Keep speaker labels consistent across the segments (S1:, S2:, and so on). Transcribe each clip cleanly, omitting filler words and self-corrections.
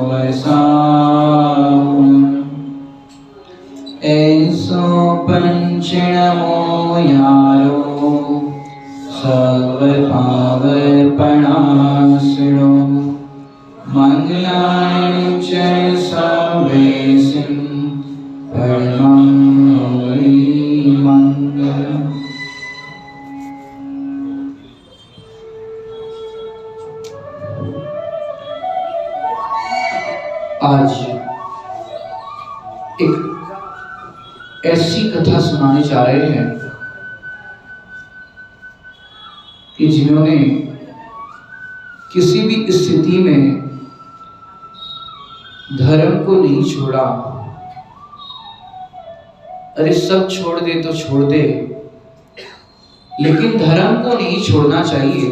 S1: वसाऊ। ऐसो पंचणमो यारो सर्व पावर्पणासिनो। मंगलानि च सर्वेसिं परमं मंगलम्। आज एक ऐसी कथा सुनाने जा रहे हैं कि जिन्होंने किसी भी स्थिति में धर्म को नहीं छोड़ा। अरे सब छोड़ दे तो छोड़ दे, लेकिन धर्म को नहीं छोड़ना चाहिए।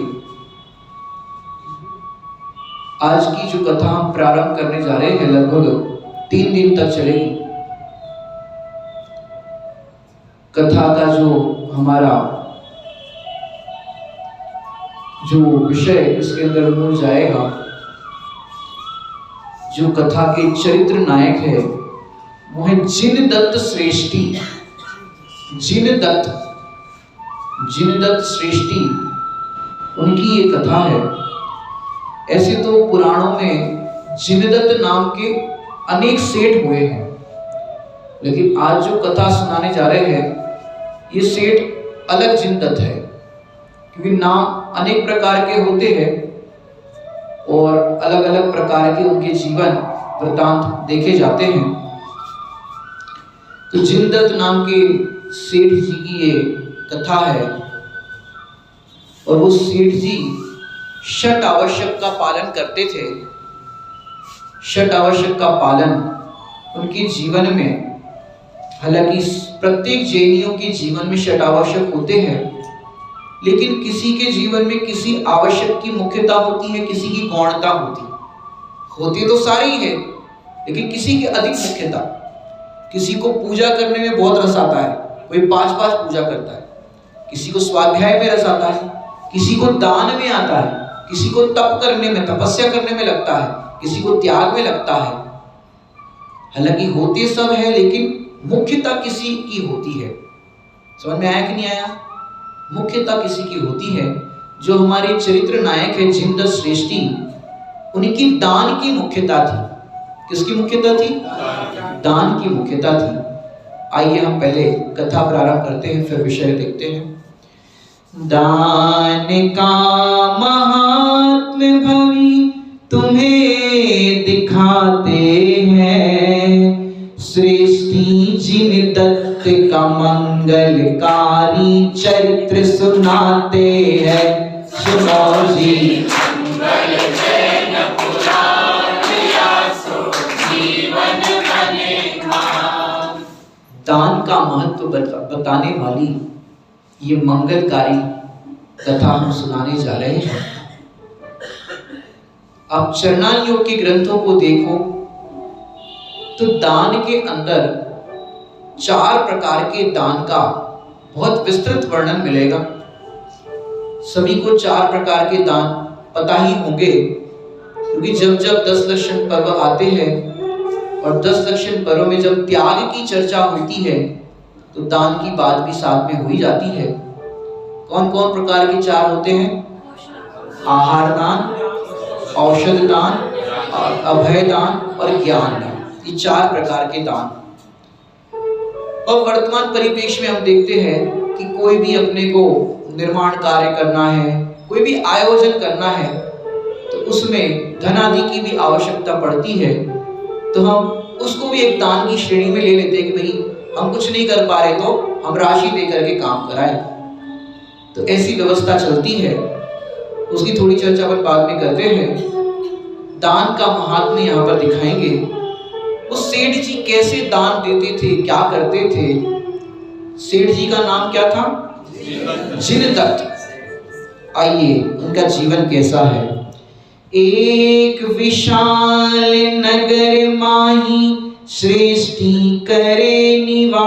S1: आज की जो कथा हम प्रारंभ करने जा रहे हैं लगभग 3 दिन तक चलेगी। कथा का जो हमारा जो विषय इसके अंदर मूल जाएगा, जो कथा के चरित्र नायक है वो है जिनदत्त श्रेष्ठी। जिनदत्त श्रेष्ठी उनकी ये कथा है। ऐसे तो पुराणों में जिनदत्त नाम के अनेक सेठ हुए हैं, लेकिन आज जो कथा सुनाने जा रहे हैं ये सेठ अलग जिनदत्त है, क्योंकि नाम अनेक प्रकार के होते हैं और अलग अलग प्रकार के उनके जीवन वृत्तांत देखे जाते हैं। तो जिनदत्त नाम के सेठ जी की ये कथा है और वो सेठ जी षट आवश्यक का पालन करते थे। षट आवश्यक का पालन उनके जीवन में, हालांकि प्रत्येक जैनियों के जीवन में षट आवश्यक होते हैं, लेकिन किसी के जीवन में किसी आवश्यक की मुख्यता होती है, किसी की गौणता होती तो सारी है, लेकिन किसी की अधिक मुख्यता। किसी को पूजा करने में बहुत रस आता है, कोई 5 पूजा करता है। किसी को स्वाध्याय में रस आता है, किसी को दान में आता है, किसी को तप करने में, तपस्या करने में लगता है, किसी को त्याग में लगता है। हालांकि होते सब है, लेकिन मुख्यता किसी की होती है। समझ में आया कि नहीं आया? मुख्यता किसी की होती है। जो हमारे चरित्र नायक है जिनदत्त श्रेष्ठी, उनकी दान की मुख्यता थी। किसकी मुख्यता थी? दान की मुख्यता थी। आइए हम पहले कथा प्रारंभ करते हैं, फिर विषय देखते हैं। दान का महात्म्य भवी तुम्हें दिखाते हैं, सृष्टि जिनदत्त का मंगलकारी चरित्र सुनाते हैं। सुनो जी दान का महत्व बताने वाली ये मंगलकारी कथा हम सुनाने जा रहे हैं। आप चरणान योग के ग्रंथों को देखो तो दान के अंदर 4 प्रकार के दान का बहुत विस्तृत वर्णन मिलेगा। सभी को 4 प्रकार के दान पता ही होंगे, क्योंकि जब 10 लक्षण पर्व आते हैं और 10 लक्षण पर्व में जब त्याग की चर्चा होती है तो दान की बात भी साथ में हो ही जाती है। कौन कौन प्रकार के 4 होते हैं? आहार दान, औषध दान, अभय दान और ज्ञान दान। ये 4 प्रकार के दान। और वर्तमान परिप्रेक्ष्य में हम देखते हैं कि कोई भी अपने को निर्माण कार्य करना है, कोई भी आयोजन करना है, तो उसमें धन आदि की भी आवश्यकता पड़ती है। तो हम उसको भी एक दान की श्रेणी में ले लेते हैं कि भाई हम कुछ नहीं कर पा रहे तो हम राशि दे करके काम कराएं। तो ऐसी व्यवस्था चलती है, उसकी थोड़ी चर्चा अपन बाद में करते हैं। दान का महात्म्य यहाँ पर दिखाएंगे। उस सेठ जी कैसे दान देते थे, क्या करते थे। सेठ जी का नाम क्या था? जिनदत्त। आइए उनका जीवन कैसा है। एक विशाल नगर माही सृष्टि करे निवास,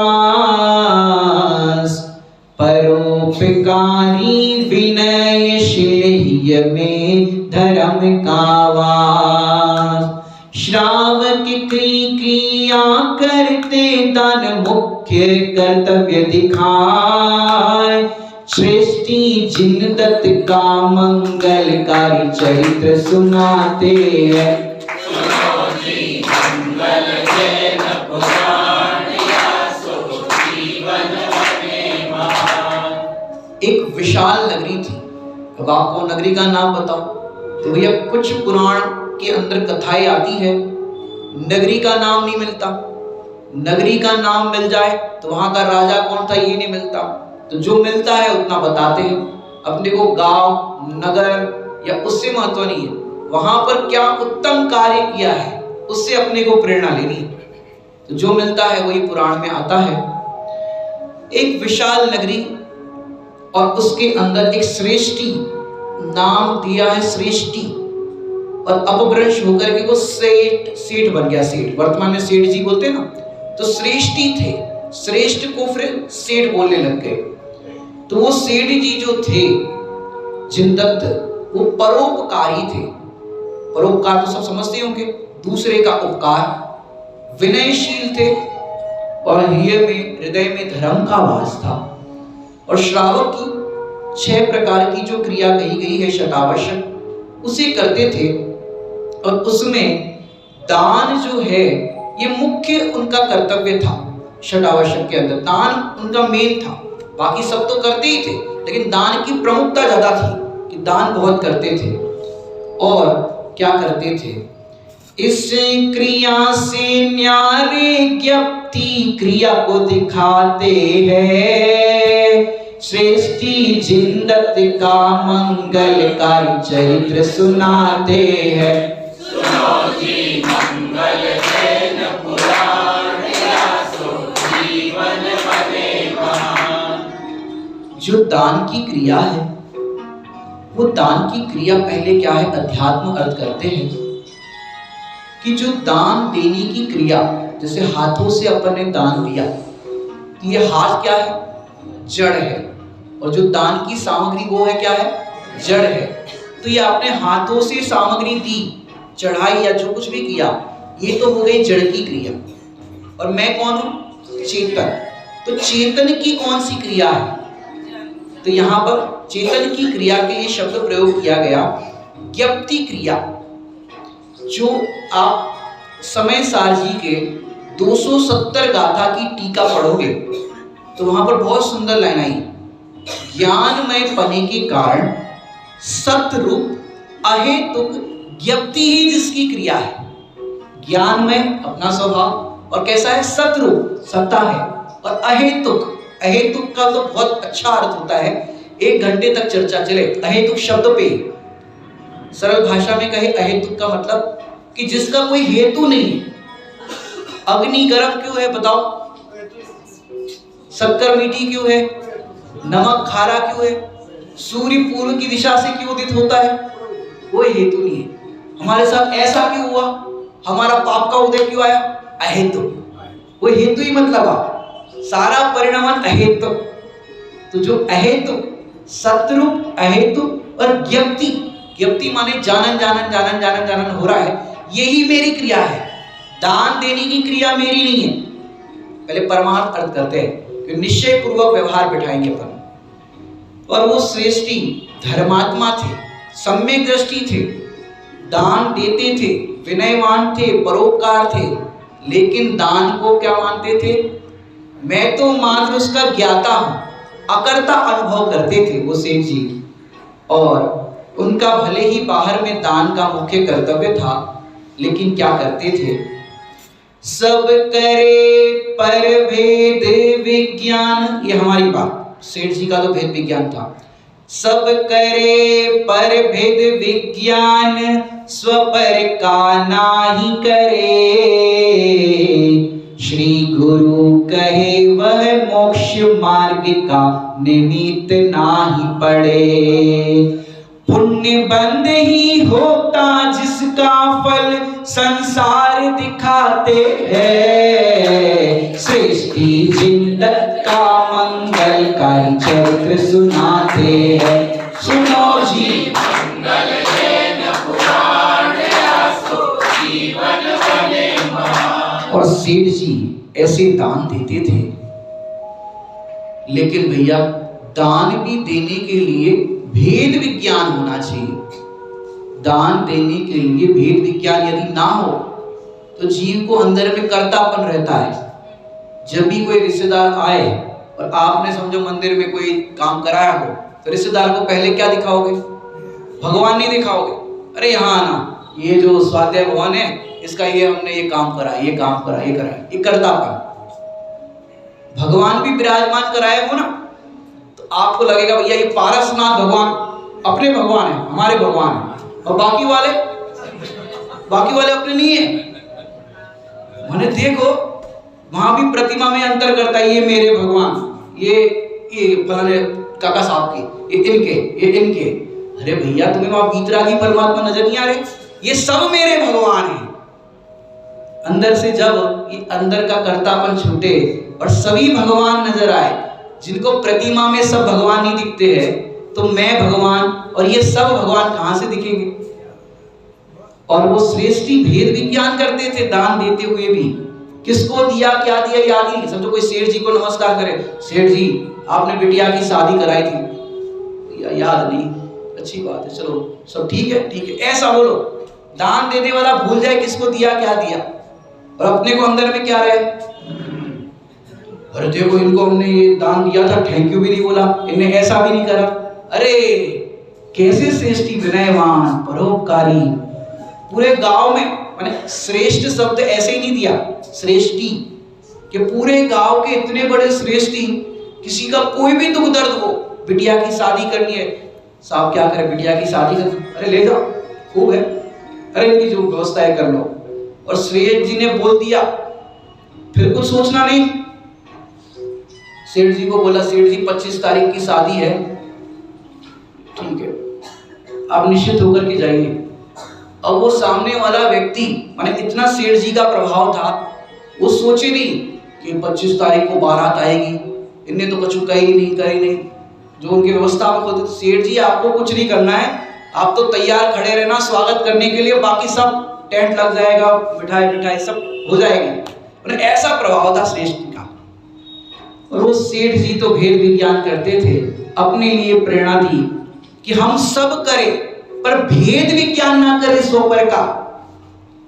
S1: परोपकारी विनयशील में धर्म का वास। श्रावक क्रिया करते दान मुख्य कर्तव्य दिखाए। सृष्टि जिनदत्त का मंगलकारी चरित्र सुनाते हैं। एक विशाल नगरी थी। अब आपको नगरी का नाम बताओ तो भैया कुछ पुराण के अंदर कथाएं आती है, नगरी का नाम नहीं मिलता। नगरी का नाम मिल जाए तो वहां का राजा कौन था ये नहीं मिलता। तो जो मिलता है उतना बताते हैं। अपने को गांव नगर या उससे महत्व नहीं है, वहां पर क्या उत्तम कार्य किया है उससे अपने को प्रेरणा लेनी है। तो जो मिलता है वही पुराण में आता है। एक विशाल नगरी और उसके अंदर एक श्रेष्ठी, नाम दिया है श्रेष्ठी, और अपभ्रंश होकर के वो सेठ बन गया। सेठ वर्तमान में सेठ जी बोलते हैं ना, तो श्रेष्ठी थे, श्रेष्ठ को फिर सेठ बोलने लग गए। तो वो सेठ जी जो थे जिनदत्त, वो परोपकारी थे। परोपकार तो सब समझते होंगे, दूसरे का उपकार। विनयशील थे और हृदय में धर्म का वास था। और श्रावक की 6 प्रकार की जो क्रिया कही गई है शतावश्यक, उसे करते थे। और उसमें दान जो है ये मुख्य उनका कर्तव्य था। शतावश्यक के अंदर दान उनका मेन था। बाकी सब तो करते ही थे, लेकिन दान की प्रमुखता ज्यादा थी कि दान बहुत करते थे। और क्या करते थे, इस क्रिया से न्यारे ज्ञप्ति क्रिया को दिखाते हैं। सृष्टि जिनदत्त का मंगलकारी चरित्र सुनाते हैं। सुनो जी मंगल जैन पुराण, सो जीवन बने महान। जो दान की क्रिया है, वो दान की क्रिया पहले क्या है, अध्यात्म अर्थ करते हैं कि जो दान देने की क्रिया, जैसे हाथों से अपन ने दान दिया, तो ये हाथ क्या है, जड़ है। और जो दान की सामग्री वो है क्या है, जड़ है। तो ये आपने हाथों से सामग्री दी, चढ़ाई या जो कुछ भी किया, ये तो हो गई जड़ की क्रिया। और मैं कौन हूं, चेतन। तो चेतन की कौन सी क्रिया है, तो यहां पर चेतन की क्रिया के लिए शब्द प्रयोग किया गया, ज्ञप्ति क्रिया। जो आप समय सार जी के 270 गाथा की टीका पढ़ोगे तो वहां पर बहुत सुंदर लाइन आई, ज्ञानमय पने के कारण सतरूप अहेतुक ज्ञप्ति ही जिसकी क्रिया है। ज्ञानमय अपना स्वभाव और कैसा है, सतरूप सत्ता है। और अहेतुक, अहेतुक का तो बहुत अच्छा अर्थ होता है, 1 घंटे तक चर्चा चले अहेतुक शब्द पे। सरल भाषा में कहे अहेतुक का मतलब कि जिसका कोई हेतु नहीं। अग्नि गर्म क्यों है बताओ, शक्कर मीठी क्यों है, नमक खारा क्यों है, सूर्य पूर्व की दिशा से क्यों उदित होता है, कोई हेतु नहीं है। हमारे साथ ऐसा क्यों हुआ, हमारा पाप का उदय क्यों आया, अहेतु, कोई हेतु ही मतलब सारा परिणाम अहेतु। तो जो अहेतु, सतरूप अहेतु और ज्ञप्ति, ज्ञप्ति माने जानन जानन जानन जानन जानन हो रहा है, यही मेरी क्रिया है। दान देने की क्रिया मेरी नहीं है। पहले परमार्थ अर्थ करते हैं कि निश्चय पूर्वक व्यवहार बिठाएंगे अपन। और वो श्रेष्ठी धर्मात्मा थे, सम्यक दृष्टि थे, दान देते थे, विनयवान थे, परोपकार थे, लेकिन दान को क्या मानते थे, मैं तो मात्र उसका ज्ञाता हूं, अकर्ता अनुभव करते थे वो सेठ जी। और उनका भले ही बाहर में दान का मुख्य कर्तव्य था, लेकिन क्या करते थे, सब करे पर भेद विज्ञान। ये हमारी बात, सेठ जी का तो भेद विज्ञान था। सब करे पर भेद विज्ञान, स्वपर का नाही करे। श्री गुरु कहे वह मोक्ष मार्ग का निमित्त नाही पड़े। पुण्य बंद ही होता जिसका फल संसार दिखाते हैं। सृष्टि जिनदत्त का मंगलकारी चरित्र सुनाते हैं। सुनो जी मंगल जैन पुराण, सो जीवन और सेठ जी ऐसे दान देते थे। लेकिन भैया दान भी देने के लिए भेद विज्ञान होना चाहिए। दान देने के लिए भेद विज्ञान यदि ना हो तो जीव को अंदर में कर्तापन रहता है। जब भी कोई रिश्तेदार आए और आपने समझो मंदिर में कोई काम कराया हो तो रिश्तेदार को पहले क्या दिखाओगे? भगवान नहीं दिखाओगे। अरे यहाँ आना, ये जो स्वाध्याय भगवान है इसका ये हमने ये काम करा, ये काम करा, ये करा, ये कर्तापन। भगवान भी विराजमान कराए हो ना तो आपको लगेगा भैया ये पारसनाथ भगवान अपने भगवान है, हमारे भगवान है, और बाकी वाले अपने नहीं है। मैंने देखो वहां भी प्रतिमा में अंतर करता है, ये मेरे भगवान, ये फलाने काका साहब के, ये इनके। अरे भैया तुम्हें वहां बीतरागी परमात्मा नजर नहीं आ रहे? ये सब मेरे भगवान हैं। अंदर से जब ये अंदर का कर्तापन छूटे और सभी भगवान नजर आए, जिनको प्रतिमा में सब भगवान नहीं दिखते हैं, तो मैं भगवान और ये सब भगवान कहां से दिखेंगे? और वो श्रेष्ठी भेद विज्ञान करते थे दान देते हुए भी। किसको दिया, क्या दिया याद ही नहीं। समझो कोई सेठ जी को नमस्कार करे, सेठ जी आपने बिटिया की शादी कराई थी, याद नहीं, अच्छी बात है, चलो सब ठीक है, ऐसा बोलो। दान देने वाला भूल जाए किसको दिया, क्या दिया, और अपने को अंदर में क्या रहे, अरे देखो इनको हमने ये दान दिया था, थैंक यू भी नहीं बोला, इन्हें ऐसा भी नहीं करा। अरे कैसे श्रेष्ठी, विनयवान, परोपकारी, पूरे गांव में, मैंने श्रेष्ठ शब्द ऐसे ही नहीं दिया, श्रेष्ठी कि पूरे गांव के इतने बड़े श्रेष्ठी, किसी का कोई भी दुख दर्द हो, बिटिया की शादी करनी है, साहब क्या करें, बिटिया की शादी कर, अरे ले जाओ, खूब है, अरे इनकी जो व्यवस्था है कर लो। और सेठ जी ने बोल दिया, फिर कुछ सोचना नहीं। सेठ जी को बोला, सेठ जी 25 तारीख की शादी है, ठीक है आप निश्चित होकर के जाइए। अब वो सामने वाला व्यक्ति, माने इतना सेठ जी का प्रभाव था, वो सोचे नहीं कि 25 तारीख को बारात आएगी, इनने तो कुछ कही नहीं, जो उनकी व्यवस्था में होती। सेठ जी आपको कुछ नहीं करना है, आप तो तैयार खड़े रहना स्वागत करने के लिए, बाकी सब टेंट लग जाएगा, मिठाई सब हो जाएगी। ऐसा प्रभाव था श्रेष्ठ का। और वो सेठ जी तो भेद विज्ञान करते थे, अपने लिए प्रेरणा दी कि हम सब करें पर भेद विज्ञान ना करें सो पर का।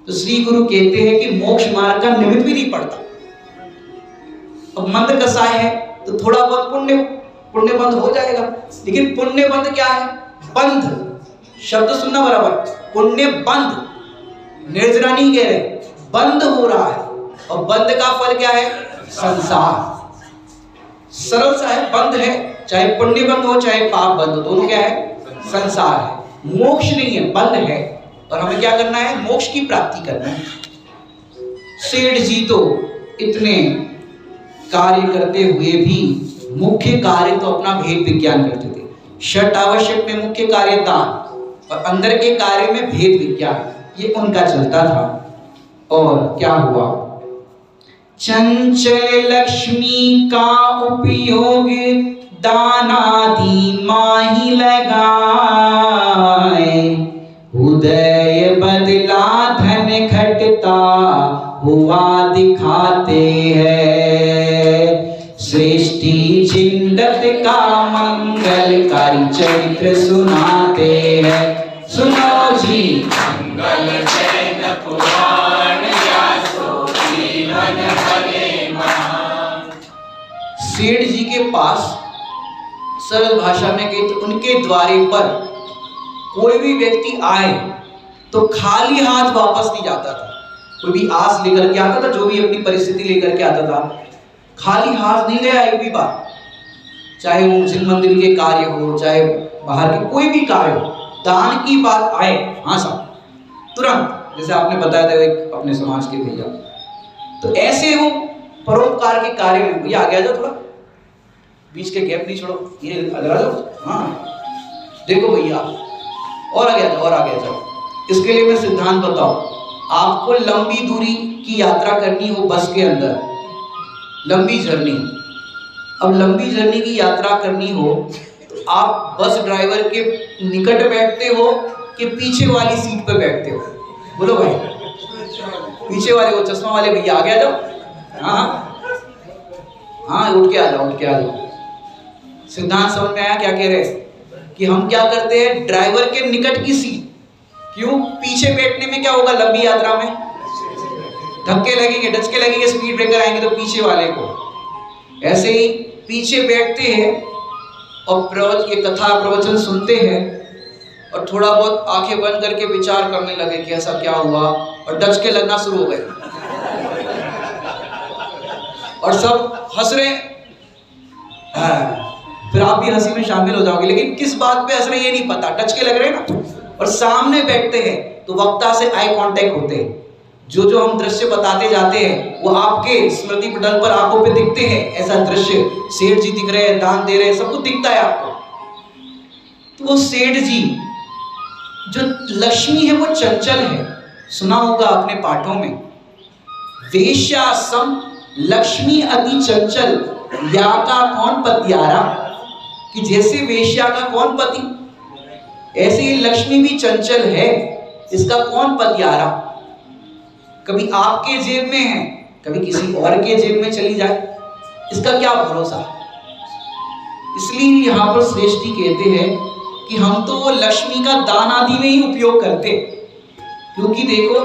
S1: तो श्री गुरु कहते हैं कि मोक्ष मार्ग का निमित्त भी नहीं पड़ता। अब मंद कसाय है तो थोड़ा बहुत पुण्य बंद हो जाएगा, लेकिन पुण्य बंद क्या है? बंध शब्द सुनना बराबर, पुण्य बंद, निर्जरा नहीं कह रहे, बंद हो रहा है। और बंद का फल क्या है? संसार। सरल सा है, बंद है, चाहे पुण्य बंद हो चाहे पाप बंद हो, दोनों क्या है? संसार है, मोक्ष नहीं है, बंद है। और हमें क्या करना है? मोक्ष की प्राप्ति करना है। सेठ जी तो इतने कार्य करते हुए भी मुख्य कार्य तो अपना भेद विज्ञान करते थे। षट आवश्यक में मुख्य कार्य दान और अंदर के कार्य में भेद विज्ञान, ये उनका चलता था। और क्या हुआ? चंचल लक्ष्मी का उपयोग दानादि माही लगाए, उदय बदला धन घटता हुआ दिखाते हैं। सृष्टि जिंदत का मंगलकारी चरित्र सुनाते हैं। सुनो जी मंगल जैन पुराण व्यासो जीवन भले महान। सेठ जी के पास सरल भाषा में कहे तो उनके द्वारे पर कोई भी व्यक्ति आए तो खाली हाथ वापस नहीं जाता था। कोई भी आस लेकर के आता था, जो भी अपनी परिस्थिति लेकर के आता था, खाली हाथ नहीं गया एक भी बार। चाहे वो मुस्लिम मंदिर के कार्य हो, चाहे बाहर के कोई भी कार्य हो, दान की बात आए, हाँ साहब तुरंत, जैसे आपने बताया था एक अपने समाज के भैया, तो ऐसे वो परोपकार के कार्य में, भैया आगे आ जाओ, थोड़ा बीच के गैप नहीं छोड़ो, ये अगर आ जाओ, हाँ देखो भैया और आगे आ जाओ, और आगे आ जाओ। इसके लिए मैं सिद्धांत बताओ, आपको लंबी दूरी की यात्रा करनी हो बस के अंदर, लंबी जर्नी, अब लंबी जर्नी की यात्रा करनी हो तो आप बस ड्राइवर के निकट बैठते हो कि पीछे वाली सीट पर बैठते हो? बोलो भाई, पीछे वाले को, चश्मा वाले भैया आगे आ जाओ। हाँ हाँ, उठ के आ जाओ, उठ के आ जाओ। सिद्धांत समझ में आया क्या कह रहे कि हम क्या करते हैं, ड्राइवर के निकट की सीट, क्यों, पीछे बैठने में क्या होगा, लंबी यात्रा में धक्के लगेंगे, डचके लगेंगे, स्पीड ब्रेकर आएंगे तो पीछे वाले को। ऐसे ही पीछे बैठते हैं और ये कथा प्रवचन सुनते हैं और थोड़ा बहुत आंखें बंद करके विचार करने लगे कि ऐसा क्या हुआ, और डचके लगना शुरू हो गए और सब हंस रहे हैं। फिर आप भी हंसी में शामिल हो जाओगे, लेकिन किस बात पे हंस रहे हैं ये नहीं पता, डचके लग रहे हैं ना। और सामने बैठते हैं तो वक्ता से आई कांटेक्ट होते हैं, जो जो हम दृश्य बताते जाते हैं वो आपके स्मृति पटल पर आंखों पे दिखते हैं। ऐसा दृश्य, सेठ जी दिख रहे हैं, दान दे रहे हैं, सब कुछ दिखता है आपको। तो वो सेठ जी, जो लक्ष्मी है वो चंचल है, सुना होगा आपने पाठों में, वेश्या सम लक्ष्मी अति चंचल, या का कौन पतियारा, कि जैसे वेश्या का कौन पति, ऐसे ही लक्ष्मी भी चंचल है, इसका कौन पतियारा। कभी आपके जेब में है, कभी किसी और के जेब में चली जाए, इसका क्या भरोसा। इसलिए यहां पर श्रेष्ठी कहते हैं कि हम तो वो लक्ष्मी का दान आदि में ही उपयोग करते, क्योंकि देखो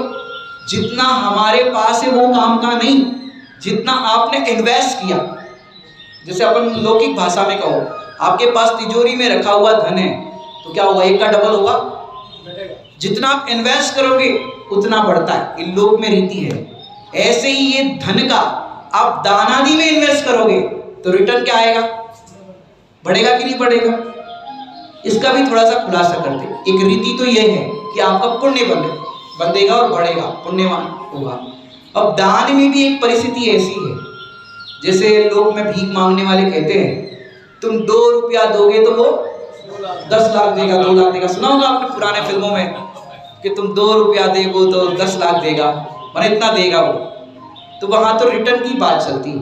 S1: जितना हमारे पास है वो काम का नहीं, जितना आपने इन्वेस्ट किया। जैसे अपन लौकिक भाषा में कहो, आपके पास तिजोरी में रखा हुआ धन है तो क्या होगा, एक का डबल होगा। जितना आप इन्वेस्ट करोगे उतना बढ़ता है, इन लोक में रीति है। ऐसे ही ये धन का आप दान आदि में इन्वेस्ट करोगे तो रिटर्न क्या आएगा, बढ़ेगा कि नहीं बढ़ेगा। इसका भी थोड़ा सा खुलासा करते। एक रीति तो यह है कि आपका पुण्य बंधेगा और बढ़ेगा, पुण्यवान होगा। अब दान में भी एक परिस्थिति ऐसी है, जैसे लोग में भीख मांगने वाले कहते हैं तुम 2 रुपया दोगे तो वो 10 लाख देगा, 2 लाख देगा। सुना होगा आपने पुराने फिल्मों में कि तुम 2 रुपया देगो तो 10 लाख देगा, माने इतना देगा वो। तो वहां तो रिटर्न की बात चलती,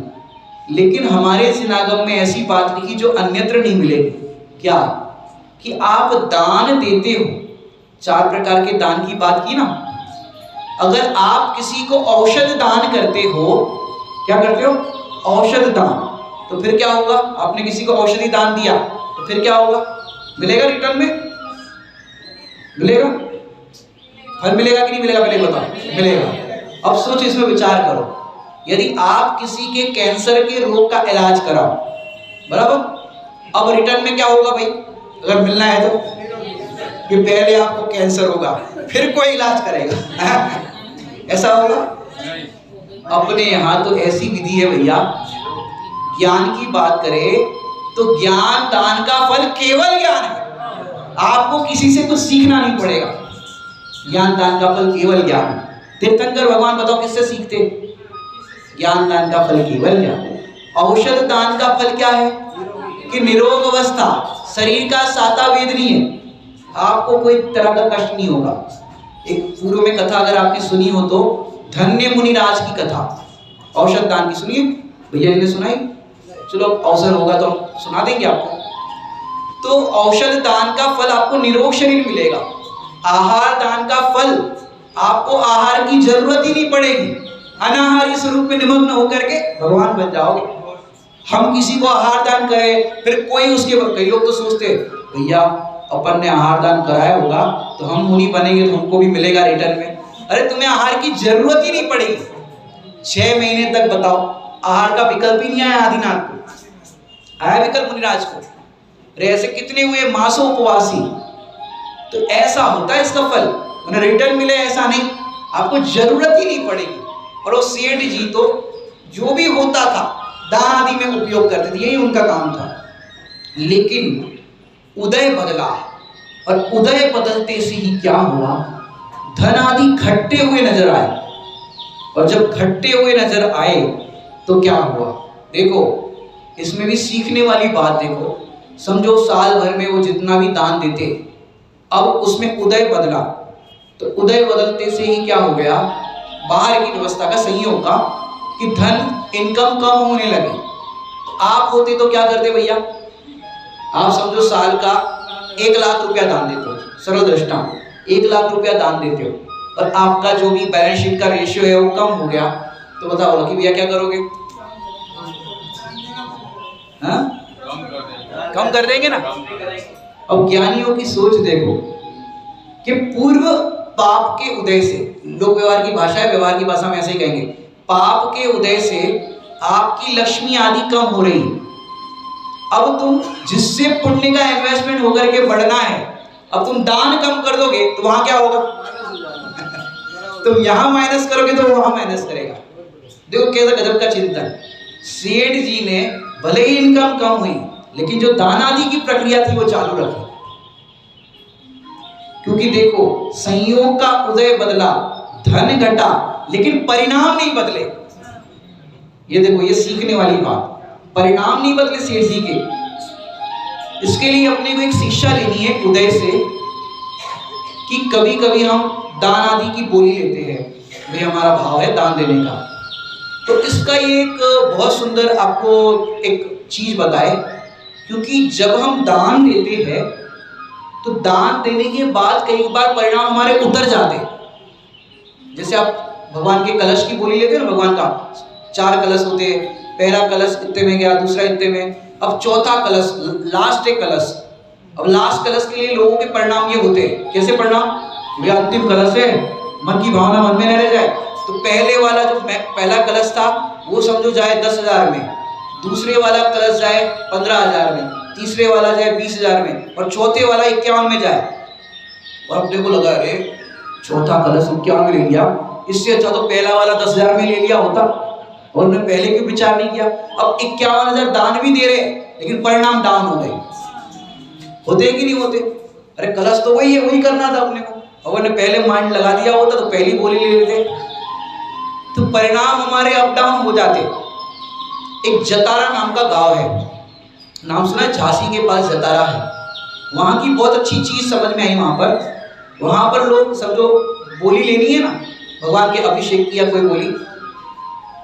S1: लेकिन हमारे सिनागम में ऐसी बात लिखी जो अन्यत्र नहीं मिलेगी। क्या कि आप दान देते हो, 4 प्रकार के दान की बात की ना। अगर आप किसी को औषध दान करते हो, क्या करते हो, औषध दान, तो फिर क्या होगा, आपने किसी को औषधि दान दिया तो फिर क्या होगा, मिलेगा रिटर्न में, मिलेगा, फल मिलेगा कि नहीं मिलेगा, मिलेगा, बताओ, मिलेगा। अब सोच, इसमें विचार करो, यदि आप किसी के कैंसर के रोग का इलाज कराओ, बराबर, अब रिटर्न में क्या होगा भाई, अगर मिलना है तो, कि पहले आपको कैंसर होगा फिर कोई इलाज करेगा ऐसा होगा। अपने यहाँ तो ऐसी विधि है भैया, ज्ञान की बात करें तो ज्ञान दान का फल केवल ज्ञान है, आपको किसी से कुछ सीखना नहीं पड़ेगा। ज्ञान दान का फल केवल ज्ञान। तीर्थंकर भगवान बताओ किससे सीखते, ज्ञान दान का फल केवल ज्ञान। औषध दान का फल क्या है कि निरोग अवस्था, शरीर का साता वेदनीय, आपको कोई तरह का कष्ट नहीं होगा। एक पूर्व में कथा अगर आपने सुनी हो तो धन्य मुनिराज की कथा, औषध दान की सुनिए, भैया जी ने सुनाई, चलो अवसर होगा तो सुना देंगे आपको। तो औषध दान का फल आपको निरोग शरीर मिलेगा। आहार दान का फल आपको आहार की जरूरत ही नहीं पड़ेगी, अनाहारी स्वरूप में निमग्न होकर के भगवान बन जाओगे। हम किसी को आहार दान करें, फिर कोई उसके, कई लोग तो सोचते भैया अपन ने आहार दान कराया होगा तो हम मुनि बनेंगे तो हमको भी मिलेगा रिटर्न में। अरे तुम्हें आहार की जरूरत ही नहीं पड़ेगी। 6 महीने तक बताओ आहार का विकल्प ही नहीं आया आदिनाथ को, आया विकल्प मुनिराज को। अरे ऐसे कितने हुए मासों उपवासी। तो ऐसा होता है इसका फल, उन्हें रिटर्न मिले ऐसा नहीं, आपको जरूरत ही नहीं पड़ेगी। और वो सेठ जी तो जो भी होता था दान आदि में उपयोग करते थे, यही उनका काम था। लेकिन उदय बदला, और उदय बदलते से ही क्या हुआ, धन आदि घटते हुए नजर आए। और जब घटते हुए नजर आए तो क्या हुआ, देखो इसमें भी सीखने वाली बात। देखो समझो साल भर में वो जितना भी दान देते, अब उसमें उदय बदला, तो उदय बदलते से ही क्या हो गया, बाहर की व्यवस्था का संयोग का कि धन इनकम कम होने लगी। आप होते तो क्या करते भैया, आप समझो साल का 1 लाख रुपया दान देते हो, सरल दृष्टांत 1 लाख रुपया दान देते हो, और आपका जो भी बैलेंस शीट का रेशियो है वो कम हो गया, तो बताओ कि भैया क्या करोगे? हाँ, कम कर देंगे ना। अब ज्ञानियों की सोच देखो कि पूर्व पाप के उदय से, लोक व्यवहार की भाषा है, व्यवहार की भाषा में ऐसे ही कहेंगे, पाप के उदय से आपकी लक्ष्मी आदि कम हो रही। अब तुम जिससे पुण्य का इन्वेस्टमेंट होकर के बढ़ना है, अब तुम दान कम कर दोगे तो वहां क्या होगा? तुम यहां माइनस करोगे तो वहां माइनस करेगा। देखो कैसा गजब का चिंतन। सेठ जी ने भले ही इनकम कम हुई लेकिन जो दान आदि की प्रक्रिया थी वो चालू रखी, क्योंकि देखो संयोग का उदय बदला, धन घटा लेकिन परिणाम नहीं बदले। ये देखो ये सीखने वाली बात, परिणाम नहीं बदले सेठ जी के। इसके लिए अपने को एक शिक्षा लेनी है उदय से कि कभी कभी हम दान आदि की बोली लेते हैं, भाई हमारा भाव है दान देने का। तो इसका ये एक बहुत सुंदर आपको एक चीज बताए, क्योंकि जब हम दान देते हैं तो दान देने के बाद कई बार परिणाम हमारे उतर जाते। जैसे आप भगवान के कलश की बोली लेते हैं ना, भगवान का 4 कलश होते हैं, पहला कलश इतने में गया, दूसरा इतने में, अब चौथा कलश, लास्ट एक कलश। अब लास्ट कलश के लिए लोगों के परिणाम ये होते हैं, कैसे परिणाम? ये अंतिम कलश है, मन की भावना मन में न रह जाए। तो पहले वाला जो पहला कलश था वो समझो जाए 10,000 में, दूसरे वाला कलश जाए 15,000 में, तीसरे वाला जाए 20,000 में, और चौथे वाला 51 में जाए। और अपने को लगा अरे चौथा कलश 51 में ले लिया, इससे अच्छा तो पहला वाला 10,000 में ले लिया होता, और उन्होंने पहले क्यों विचार नहीं किया? अब 51,000 दान भी दे रहे लेकिन परिणाम डाउन हो गए। होते कि नहीं होते? अरे कलश तो वही है, वही करना था अपने को, और उन्होंने पहले माइंड लगा दिया होता तो पहली बोली ले लेते। तो परिणाम हमारे अप डाउन हो जाते। एक जतारा नाम का गांव है, नाम सुना है? झांसी के पास जतारा है। वहां की बहुत अच्छी चीज समझ में आई। वहां पर लोग समझो बोली लेनी है ना, भगवान के अभिषेक की या कोई बोली,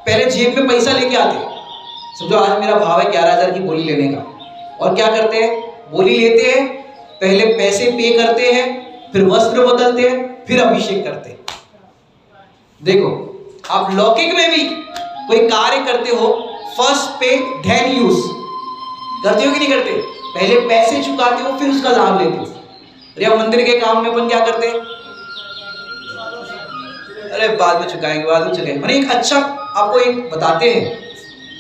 S1: पहले जेब में पैसा लेके आते, समझो आज मेरा भाव है 11,000 की बोली लेने का, और क्या करते हैं? बोली लेते हैं, पहले पैसे पे करते हैं, फिर वस्त्र बदलते हैं, फिर अभिषेक करते हैं। देखो आप लौकिक में भी कोई कार्य करते हो, फर्स्ट पे देन यूज करते हो कि नहीं करते? पहले पैसे चुकाते हो फिर उसका लाभ लेते हो। अरे मंदिर के काम में अपन क्या करते हैं? अरे बाद में चुकाएंगे, बाद में चुकाएंगे, मैंने एक अच्छा आपको एक बताते हैं,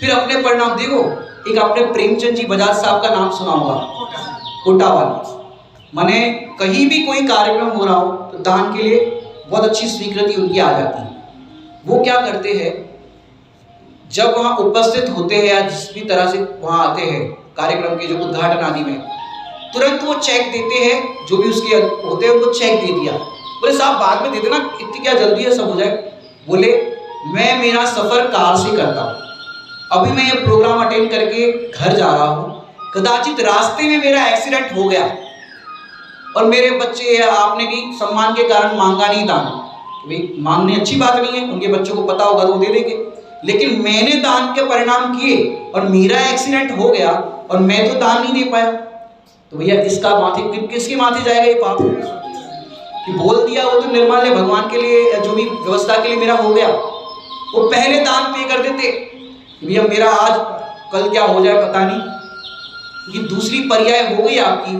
S1: फिर अपने परिणाम देखो। एक आपने प्रेमचंद जी बजाज साहब का नाम सुना होगा, कोटावाली। माने कहीं भी कोई कार्यक्रम हो रहा हो तो दान के लिए बहुत अच्छी स्वीकृति उनकी आ जाती है। वो क्या करते हैं, जब वहाँ उपस्थित होते हैं या जिस भी तरह से वहाँ आते हैं कार्यक्रम के जो उद्घाटन आदि में, तुरंत वो चेक देते हैं, जो भी उसके होते हैं उनको चेक दे दिया। बोले साहब बाद में दे देना, इतनी क्या जल्दी है, सब हो जाए। बोले मैं मेरा सफर कार से करता हूँ, अभी मैं ये प्रोग्राम अटेंड करके घर जा रहा हूँ, कदाचित रास्ते में मेरा एक्सीडेंट हो गया और मेरे बच्चे या आपने भी सम्मान के कारण मांगा नहीं दान, भाई मांगने अच्छी बात नहीं है, उनके बच्चों को पता होगा तो वो दे देंगे, लेकिन मैंने दान के परिणाम किए और मेरा एक्सीडेंट हो गया और मैं तो दान नहीं दे पाया, तो भैया इसका माथे किसके माथे जाएगा ये पाप? कि बोल दिया वो तो निर्मल है, भगवान के लिए जो भी व्यवस्था के लिए मेरा हो गया, वो पहले दान पे कर देते भैया मेरा आज कल क्या हो जाए पता नहीं, ये दूसरी पर्याय हो गई आपकी,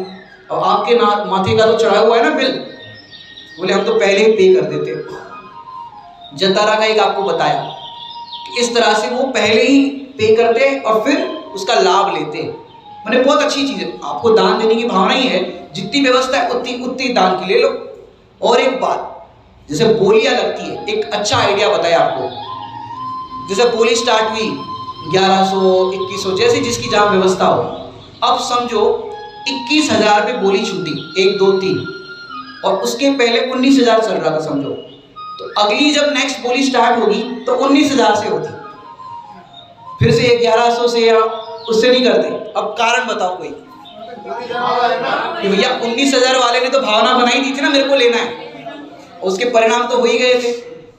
S1: और आपके माथे का तो चढ़ा हुआ है ना बिल, बोले हम तो पहले ही पे कर देते। जतारा का एक आपको बताया कि इस तरह से वो पहले ही पे करते और फिर उसका लाभ लेते। मैंने बहुत अच्छी चीज है, आपको दान देने की भावना ही है, जितनी व्यवस्था है उतनी दान की ले लो। और एक बात, जैसे बोलियां लगती है, एक अच्छा आइडिया बताया आपको, जैसे बोली स्टार्ट हुई 1100 2100 जैसे जिसकी जहां व्यवस्था हो, अब समझो 21,000 पे बोली छूटी 1 2 3, और उसके पहले 19,000 चल रहा था समझो, तो अगली जब नेक्स्ट बोली स्टार्ट होगी तो 19,000 से होती, फिर से 1100 से या उससे नहीं करते। अब कारण बताओ कोई कि भैया 19,000 वाले ने तो भावना बनाई दी थी ना मेरे को लेना है, उसके परिणाम तो हो ही गए थे,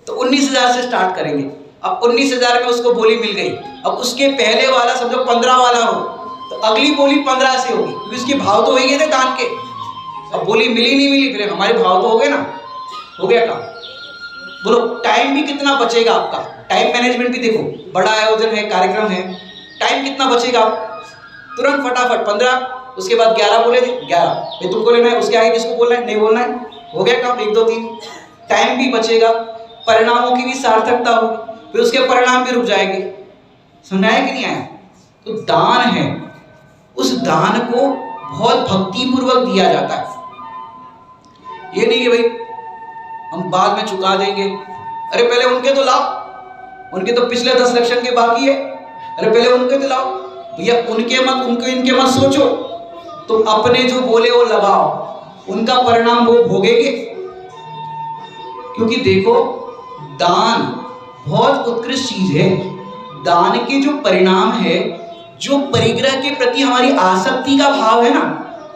S1: तो 19,000 से स्टार्ट करेंगे। अब 19,000 में उसको बोली मिल गई, अब उसके पहले वाला समझो 15 वाला हो तो अगली बोली 15 से होगी, क्योंकि उसके भाव तो हो ही गए थे दान के। अब बोली मिली नहीं मिली, फिर हमारे भाव तो हो गए ना, हो गया काम। बोलो टाइम भी कितना बचेगा आपका, टाइम मैनेजमेंट भी देखो, बड़ा आयोजन है, कार्यक्रम है, टाइम कितना बचेगा, तुरंत फटाफट 15, उसके बाद 11 बोले थे 11, भाई तुमको लेना है, उसके आगे किसको बोलना है, नहीं बोलना है, हो गया काम, 1 2 3, टाइम भी बचेगा, परिणामों की भी सार्थकता होगी, फिर उसके परिणाम भी रुक जाएंगे। समझ आया कि नहीं आया? तो दान है, उस दान को बहुत भक्ति पूर्वक दिया जाता है। ये नहीं कि भाई हम बाद में चुका देंगे, अरे पहले उनके तो लाओ, उनके तो पिछले 10 लक्षण के बाकी है, अरे पहले उनके तो लाओ भैया, उनके मत, उनको इनके मत सोचो, तुम अपने जो बोले वो लगाओ, उनका परिणाम वो भोगेंगे। क्योंकि देखो दान बहुत उत्कृष्ट चीज है, दान के जो परिणाम है, जो परिग्रह के प्रति हमारी आसक्ति का भाव है ना,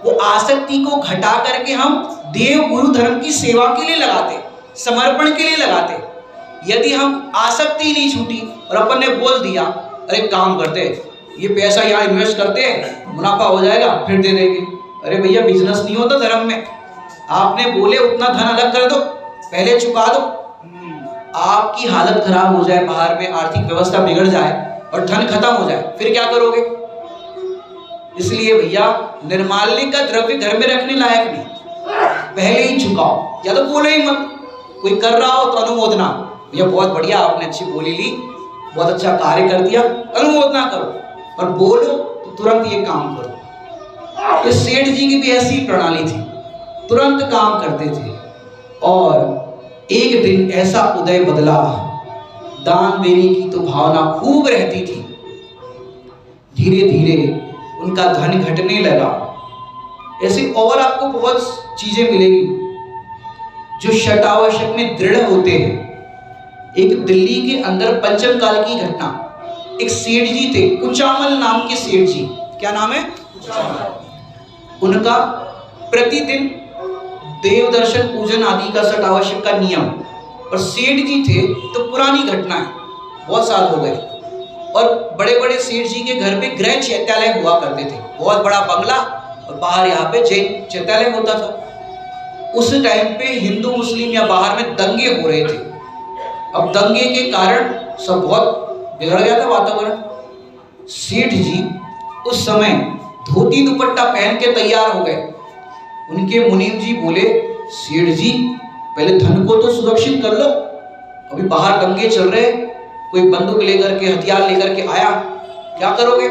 S1: वो आसक्ति को घटा करके हम देव गुरु धर्म की सेवा के लिए लगाते, समर्पण के लिए लगाते। यदि हम आसक्ति नहीं छूटी और अपन ने बोल दिया अरे काम करते, ये पैसा यहाँ इन्वेस्ट करते हैं, मुनाफा हो जाएगा फिर दे देंगे, अरे भैया बिजनेस नहीं होता धर्म में, आपने बोले उतना धन अलग कर दो, पहले चुका दो, आपकी हालत खराब हो जाए, बाहर में आर्थिक व्यवस्था बिगड़ जाए और धन खत्म हो जाए, फिर क्या करोगे? इसलिए भैया निर्माल्य का द्रव्य घर में रखने लायक नहीं, पहले ही चुकाओ, या तो बोलो ही मत, कोई कर रहा हो तो अनुमोदना, भैया बहुत बढ़िया आपने अच्छी बोली ली, बहुत अच्छा कार्य कर दिया, अनुमोदना करो, और बोलो तो तुरंत ये काम करो। ये सेठ जी की भी ऐसी प्रणाली थी, तुरंत काम करते थे। और एक दिन ऐसा उदय बदला, दान देने की तो भावना खूब रहती थी, धीरे धीरे उनका धन घटने लगा। ऐसे और आपको बहुत चीजें मिलेंगी जो शतावशक में दृढ़ होते हैं। एक दिल्ली के अंदर पंचम काल की घटना, एक सेठ जी थे, कुचामल नाम के सेठ जी, क्या नाम है? उनका प्रतिदिन देव दर्शन पूजन आदि का शतावशक का नियम, और सेठ जी थे तो पुरानी घटना है, बहुत साल हो गए, और बड़े बड़े सेठ जी के घर पे गृह चैत्यालय हुआ करते थे, बहुत बड़ा बंगला और बाहर यहाँ पे जैन चैत्यालय होता था। उस टाइम पे हिंदू मुस्लिम या बाहर में दंगे हो रहे थे। अब दंगे के कारण सब बहुत बिगड़ गया था वातावरण। सेठ जी उस समय धोती दुपट्टा पहन के तैयार हो गए। उनके मुनीम जी बोले, सेठ जी पहले धन को तो सुरक्षित कर लो, अभी बाहर दंगे चल रहे, कोई बंदूक लेकर के हथियार लेकर के आया, क्या करोगे?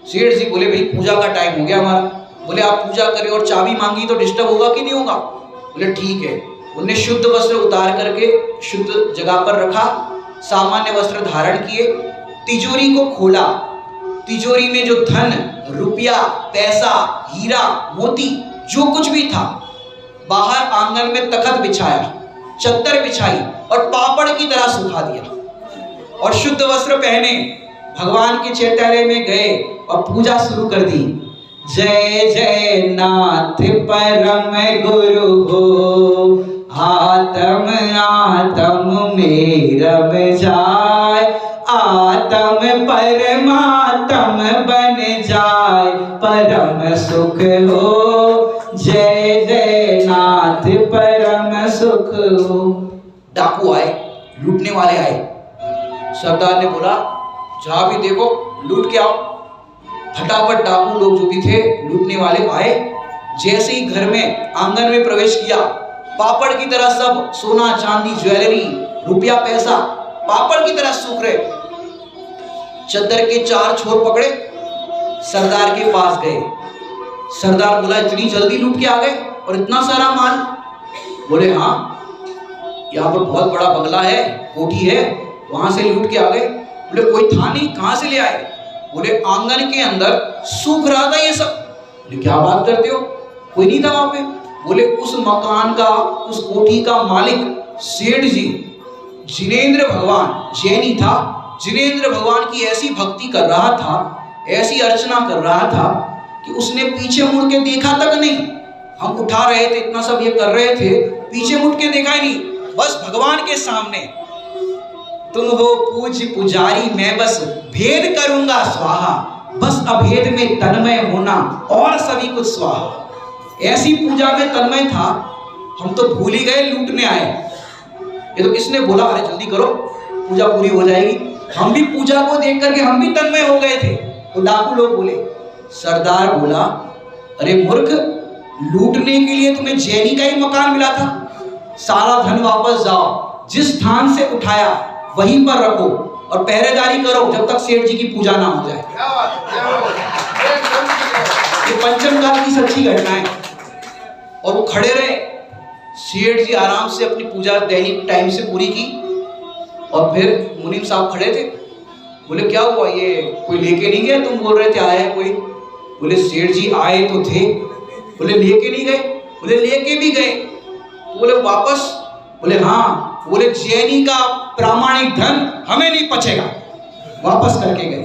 S1: सेठ जी बोले, भाई पूजा का टाइम हो गया हमारा। बोले आप पूजा करें और चाबी मांगी तो डिस्टर्ब होगा कि नहीं होगा? बोले ठीक है। उन्हें शुद्ध वस्त्र उतार करके शुद्ध जगह पर रखा, सामान्य वस्त्र धारण किए, तिजोरी को खोला, तिजोरी में जो धन, रुपया, पैसा, हीरा, मोती जो कुछ भी था, बाहर आंगन में तखत बिछाया, चद्दर बिछाई और पापड़ की तरह सुखा दिया, और शुद्ध वस्त्र पहने भगवान के चैत्यालय में गए और पूजा शुरू कर दी। जय जय नाथ परम गुरु हो, आत्म आत्म में रम जाए, आत्म परमात्म बन जाए, परम सुख हो। जय जय नाथ परम सुख हो। डाकू आए, लूटने वाले आए। सरदार ने बोला, जहां भी देखो लूट के आओ। फटाफट डाकू लोग जो भी थे, लूटने वाले आए। जैसे ही घर में आंगन में प्रवेश किया, पापड़ की तरह सब सोना चांदी ज्वेलरी रुपया पैसा पापड़ की तरह सूख रहे। चद्दर के 4 छोर पकड़े, सरदार के पास गए। सरदार बोला, इतनी जल्दी लूट के आ गए और इतना सारा माल? बोले हाँ, यहाँ पर बहुत बड़ा बंगला है, कोठी है, वहां से लूट के आ गए। बोले कोई था नहीं, कहां से ले आए? बोले आंगन के अंदर सूख रहा था ये सब। बोले क्या बात करते हो, कोई नहीं था वहां पे? बोले उस मकान का, उस कोठी का मालिक सेठ जी जिनेंद्र भगवान जैनी था। जिनेंद्र भगवान की ऐसी भक्ति कर रहा था, ऐसी अर्चना कर रहा था कि उसने पीछे मुड़ के देखा तक नहीं। हम उठा रहे थे, इतना सब ये कर रहे थे, पीछे मुड़ के देखा ही नहीं, बस भगवान के सामने। तुम हो पूज्य पुजारी, मैं बस भेद करूंगा स्वाहा, बस अभेद में तन्मय होना और सभी कुछ स्वाहा। ऐसी पूजा में तन्मय था, हम तो भूल ही गए लूटने आए। ये तो इसने बोला अरे जल्दी करो पूजा पूरी हो जाएगी। हम भी पूजा को देख करके हम भी तन्मय हो गए थे। वो डाकू लोग बोले, सरदार बोला अरे मूर्ख, लूटने के लिए तुम्हें जैनी का ही मकान मिला था, सारा धन वापस जाओ, जिस स्थान से उठाया वहीं पर रखो और पहरेदारी करो जब तक सेठ जी की पूजा ना हो जाए। ये पंचम काल की सच्ची घटना है। और वो खड़े रहे, सेठ जी आराम से अपनी पूजा दैनिक टाइम से पूरी की। और फिर मुनीम साहब खड़े थे, बोले क्या हुआ, ये कोई लेके नहीं गया, तुम बोल रहे थे आया है कोई। बोले सेठ जी आए तो थे। बोले लेके नहीं गए। बोले लेके भी गए। बोले वापस। बोले हाँ। बोले जैनी का प्रामाणिक धन हमें नहीं पचेगा, वापस करके गए।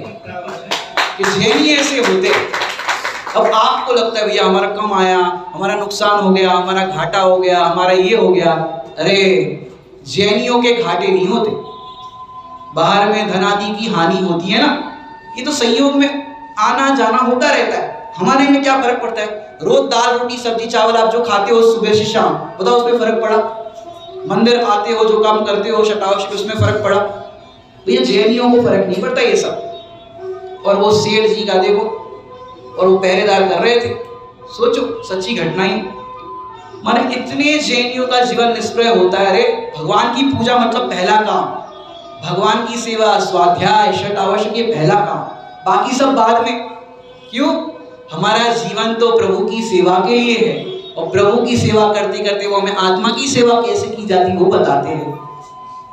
S1: कि जैनी ऐसे होते। अब आपको लगता है भैया हमारा कम आया, हमारा नुकसान हो गया, हमारा घाटा हो गया, हमारा ये हो गया। अरे जैनियों के घाटे नहीं होते, बाहर में धनादि की हानि होती है ना, ये तो संयोग में आना जाना होता रहता है। हमारे में क्या फर्क पड़ता है, रोज दाल रोटी सब्जी चावल आप जो खाते हो सुबह से शाम, बताओ उसमें फर्क पड़ा? मंदिर आते हो, जो काम करते हो शतावश, उसमें फर्क पड़ा? भैया जैनियों को फर्क नहीं पड़ता ये सब। और वो सेठ जी का देखो, और वो पहरेदार कर रहे थे। सोचो, सच्ची घटना ही। माने इतने जैनियों का जीवन निष्प्रय होता है। अरे भगवान की पूजा मतलब पहला काम, भगवान की सेवा, स्वाध्याय, शत आवश्यक, ये पहला काम, बाकी सब बाद में। क्यों? हमारा जीवन तो प्रभु की सेवा के लिए है, और प्रभु की सेवा करते करते वो हमें आत्मा की सेवा कैसे की जाती वो बताते हैं।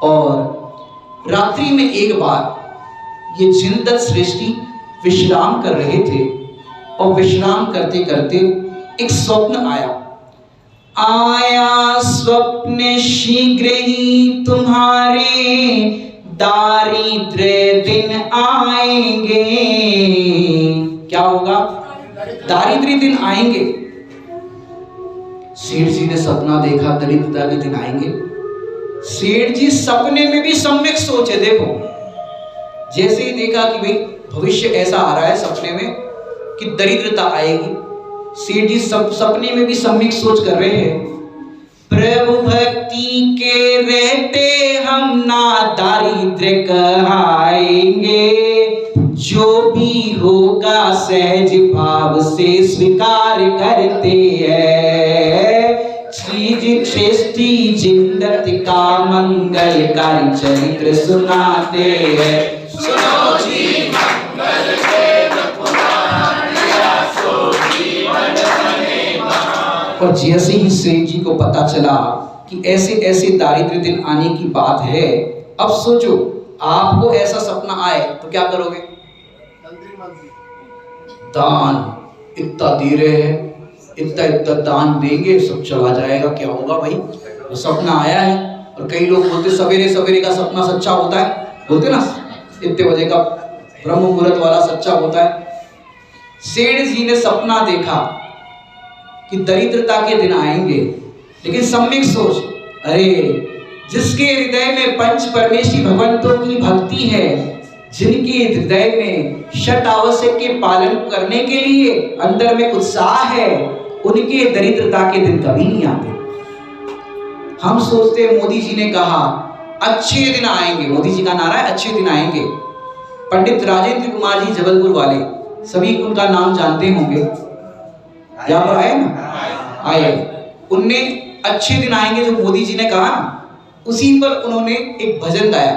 S1: और रात्रि में एक बार ये जिनदत्त सृष्टि विश्राम कर रहे थे, और विश्राम करते करते एक स्वप्न आया। आया स्वप्न शीघ्र ही तुम्हारे, दारिद्र्य दिन आएंगे। क्या होगा? दारिद्र्य दिन आएंगे। सेठ जी ने सपना देखा, दरिद्रता के दिन आएंगे। सेठ जी सपने में भी सम्यक सोच है। देखो, जैसे ही देखा कि भाई भविष्य ऐसा आ रहा है सपने में कि दरिद्रता आएगी, सेठ जी सपने में भी सम्यक सोच कर रहे हैं। प्रभु भक्ति के रहते हम ना दारिद्र्य कहाएंगे, जो भी होगा सहज भाव से स्वीकार करते हैं। श्रेष्ठी जिंदत का मंगलकारी चरित्र सुनाते हैं। सुनो जी मंगल और जैसे ही सेठ जी को पता चला कि ऐसे ऐसे दारिद्र्य दिन आने की बात है, अब सोचो आपको ऐसा सपना आए तो क्या करोगे? दान इतना दे रहे हैं, इतना इतना दान देंगे, सब चला जाएगा, क्या होगा भाई? तो सपना आया है। और कई लोग बोलते सवेरे सवेरे का सपना सच्चा होता है, बोलते ना इतने बजे का ब्रह्म मुहूर्त वाला सच्चा होता है। सेठ जी ने सपना देखा कि दरिद्रता के दिन आएंगे, लेकिन सम्यक सोच, अरे जिसके हृदय में पंच परमेश्वरी भगवंतों की भक्ति है, जिनके हृदय में शत आवश्यक के पालन करने के लिए अंदर में उत्साह है, उनके दरिद्रता के दिन कभी नहीं आते। हम सोचते मोदी जी ने कहा अच्छे दिन आएंगे, मोदी जी का नारा है अच्छे दिन आएंगे। पंडित राजेंद्र कुमार जी जबलपुर वाले, सभी उनका नाम जानते होंगे, यहाँ पर आए ना, आए। उनने अच्छे दिन आएंगे जो मोदी जी ने कहा, उसी पर उन्होंने एक भजन गाया,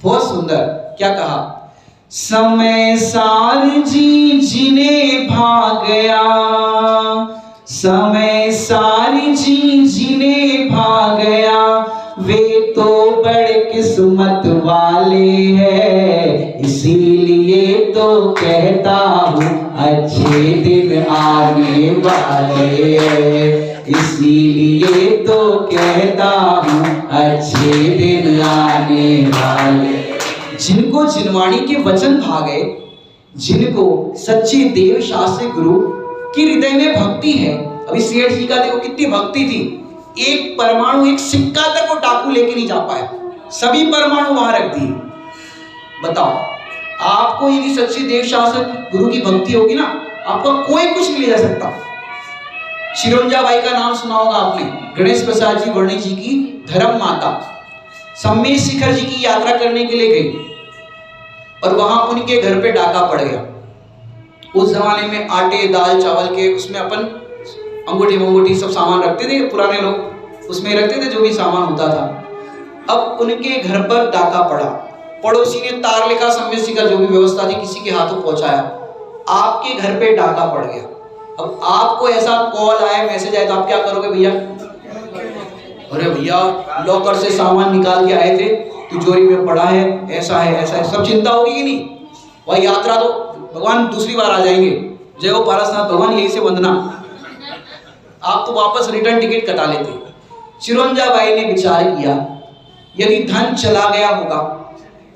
S1: बहुत सुंदर। क्या कहा? समय सार जी जिन्हें भाग गया, समय सार जी जिन्हें भाग गया, वे तो बड़े किस्मत वाले हैं। इसीलिए तो कहता हूँ अच्छे दिन आने वाले हैं, इसीलिए तो कहता हूँ अच्छे दिन आने वाले। जिनको जिनवाणी के वचन भागे, जिनको सच्चे देव शास्त्री गुरु की हृदय में भक्ति है। अभी सेठ जी का देखो कितनी भक्ति थी, एक परमाणु, एक सिक्का तक वो डाकू लेके नहीं जा पाया, सभी परमाणु वहां रख दिए। बताओ, आपको यदि सच्ची देव शास्त्र गुरु की भक्ति होगी ना, आपको कोई कुछ नहीं ले जा सकता। शिरोंजा बाई का नाम सुना होगा आपने, गणेश प्रसाद जी वर्णी जी की धर्म माता, सम्मेद शिखर जी की यात्रा करने के लिए गई और वहां उनके घर पे डाका पड़ गया। उस जमाने में आटे दाल चावल के उसमें अपन अंगूठी वंगूठी सब सामान रखते थे, पुराने लोग उसमें रखते थे जो भी सामान होता था। अब उनके घर पर डाका पड़ा, पड़ोसी ने तार लिखा, सम्मेद शिखर जो भी व्यवस्था थी किसी के हाथों पहुंचाया, आपके घर पे डाका पड़ गया। अब आपको ऐसा कॉल आए, मैसेज आए, तो आप क्या करोगे भैया? अरे भैया लॉकर से सामान निकाल के आए थे, तिजोरी में पड़ा है, ऐसा है ऐसा है, सब चिंता होगी कि नहीं? वही यात्रा तो भगवान दूसरी बार आ जाएंगे, जय हो पारसनाथ भगवान, यही से वंदना। आप तो वापस रिटर्न टिकट कटा लेते। चिरंजा बाई ने विचार किया, यदि धन चला गया होगा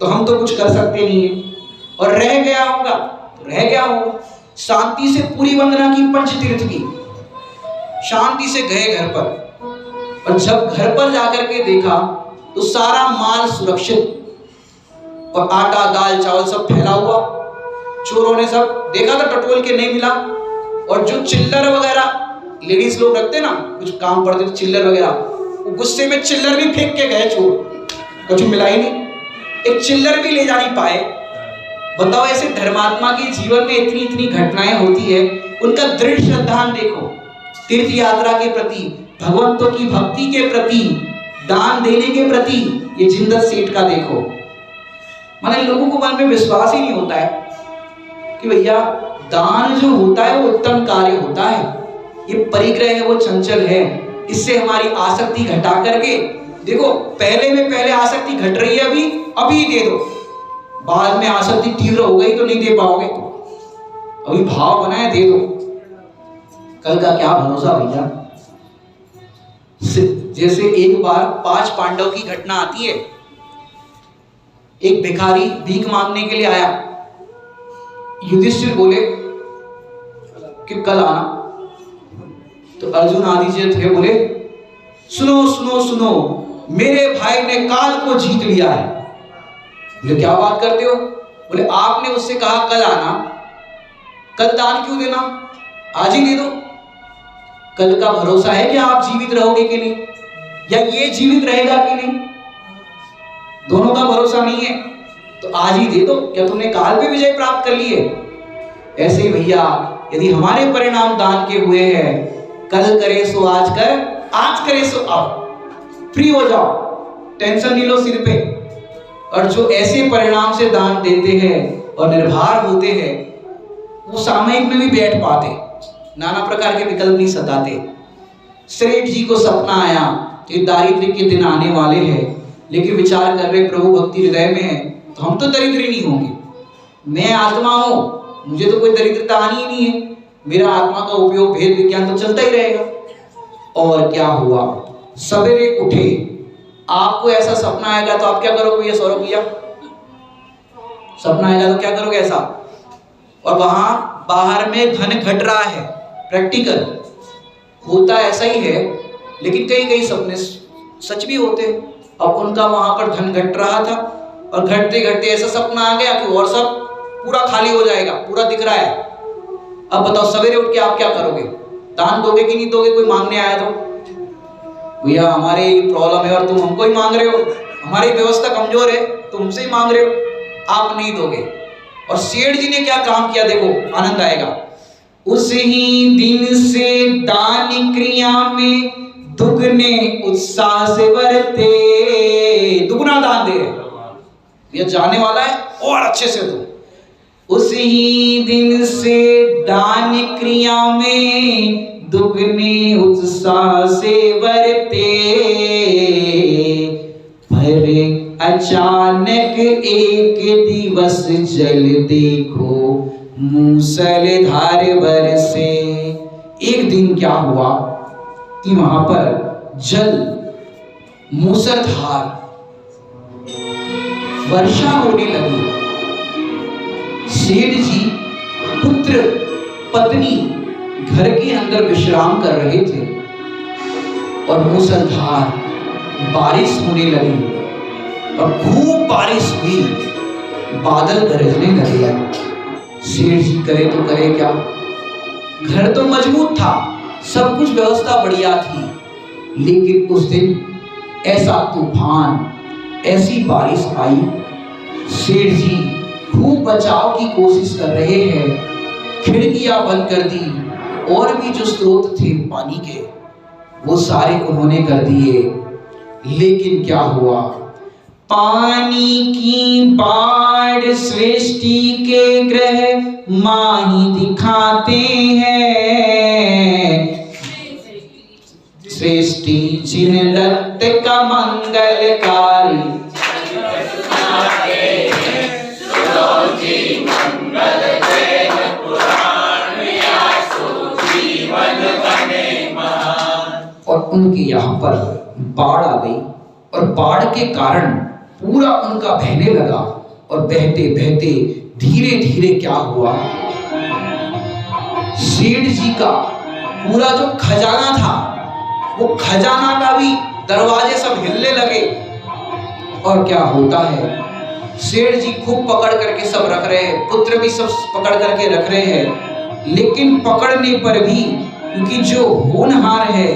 S1: तो हम तो कुछ कर सकते नहीं है, और रह गया होगा तो रह गया होगा। शांति से पूरी वंदना की, पंचतीर्थ की, शांति से गए घर पर। और जब घर पर जाकर के देखा तो सारा माल सुरक्षित और आटा दाल चावल सब फैला हुआ। चोरों ने सब देखा था, टटोल के नहीं मिला। और जो चिल्लर वगैरह लेडीज लोग रखते ना, कुछ काम पड़ते थे चिल्लर वगैरह, वो गुस्से में चिल्लर भी फेंक के गए चोर, कुछ मिला ही नहीं, एक चिल्लर भी ले जा नहीं पाए। बताओ, ऐसे धर्मात्मा के जीवन में इतनी इतनी घटनाएं होती है, उनका दृढ़ श्रद्धान देखो, तीर्थ यात्रा के प्रति, भगवंतों की भक्ति के प्रति, दान देने के प्रति। ये जिंदत सेठ का देखो, माने लोगों को मन में विश्वास ही नहीं होता है कि भैया दान जो होता है वो उत्तम कार्य होता है। ये परिग्रह है वो चंचल है, इससे हमारी आसक्ति घटा करके देखो, पहले में पहले आसक्ति घट रही है, अभी दे दो, बाद में आसक्ति तीव्र हो गई तो नहीं दे पाओगे। अभी भाव बनाए दे दो, कल का क्या भरोसा भैया। जैसे एक बार 5 पांडव की घटना आती है। एक भिखारी भीख मांगने के लिए आया, युधिष्ठिर बोले कि कल आना, तो अर्जुन आदि जी थे, बोले सुनो सुनो सुनो, मेरे भाई ने काल को जीत लिया है। बोले क्या बात करते हो? बोले आपने उससे कहा कल आना, कल दान क्यों देना, आज ही दे दो। कल का भरोसा है कि आप जीवित रहोगे कि नहीं, या ये जीवित रहेगा कि नहीं, दोनों का भरोसा नहीं है, तो आज ही दे दो। क्या तुमने काल पे विजय प्राप्त कर ली है? ऐसे ही भैया, यदि हमारे परिणाम दान के हुए हैं, कल करे सो आज कर, आज करे सो अब, फ्री हो जाओ, टेंशन नहीं लो सिर पे। और जो ऐसे परिणाम से दान देते हैं और निर्भर होते हैं, वो सामयिक में भी बैठ पाते, नाना प्रकार के विकल्प नहीं सताते। श्रेष्ठ जी को सपना आया कि दारिद्र्य के दिन आने वाले हैं, लेकिन विचार कर रहे प्रभु भक्ति हृदय में है, तो हम तो दरिद्री नहीं होंगे, मैं आत्मा हूं, मुझे तो कोई दरिद्रता आनी ही नहीं है, मेरा आत्मा का उपयोग भेद विज्ञान तो चलता ही रहेगा। और क्या हुआ, सवेरे उठे, आपको ऐसा सपना आएगा तो आप क्या करोगे भैया? सौरभ भैया, सपना आएगा तो क्या करोगे ऐसा? और वहां बाहर में धन घट रहा है, प्रैक्टिकल होता ऐसा ही है, लेकिन कई कई सपने सच भी होते हैं। अब उनका वहां पर धन घट रहा था और घटते घटते ऐसा सपना आ गया कि और सब पूरा खाली हो जाएगा, पूरा दिख रहा है। अब बताओ, सवेरे उठ के आप क्या करोगे? दान दोगे कि नहीं दोगे? कोई मांगने आया तो भैया हमारे ये प्रॉब्लम है और तुम हमको ही मांग रहे हो, हमारी व्यवस्था कमजोर है, तुमसे ही मांग रहे हो, आप नहीं दोगे। और सेठ जी ने क्या काम किया, देखो आनंद आएगा। उस ही दिन से दान क्रिया में दुगने उत्साह से बरते, दुगना दान दे रहे, ये जाने वाला है और अच्छे से दो। उस ही दिन से दान क्रिया में दुगने उत्साह से बरते, पर अचानक एक दिवस जल देखो मूसलधार बरसे। एक दिन क्या हुआ कि वहां पर जल मूसलधार वर्षा होने लगी। सेठ जी पुत्र पत्नी घर के अंदर विश्राम कर रहे थे और मूसलधार बारिश होने लगी और खूब बारिश हुई, बादल गरजने लगे। सेठ जी करे तो करे क्या, घर तो मजबूत था, सब कुछ व्यवस्था बढ़िया थी, लेकिन उस दिन ऐसा तूफान ऐसी बारिश आई, सेठ जी खूब बचाव की कोशिश कर रहे हैं, खिड़कियां बंद कर दी और भी जो स्रोत थे पानी के वो सारे उन्होंने कर दिए। लेकिन क्या हुआ, पानी की बाढ़ सृष्टि के ग्रह माही दिखाते हैं। सृष्टि जिन्नत का मंगलकारी, और उनके यहाँ पर बाढ़ आ गई और बाढ़ के कारण पूरा उनका बहने लगा और बहते बहते धीरे धीरे क्या हुआ, सेठ जी का पूरा जो खजाना था वो खजाना का भी दरवाजे सब हिलने लगे। और क्या होता है, सेठ जी खूब पकड़ करके सब रख रहे हैं, पुत्र भी सब पकड़ करके रख रहे हैं, लेकिन पकड़ने पर भी क्योंकि जो होनहार है,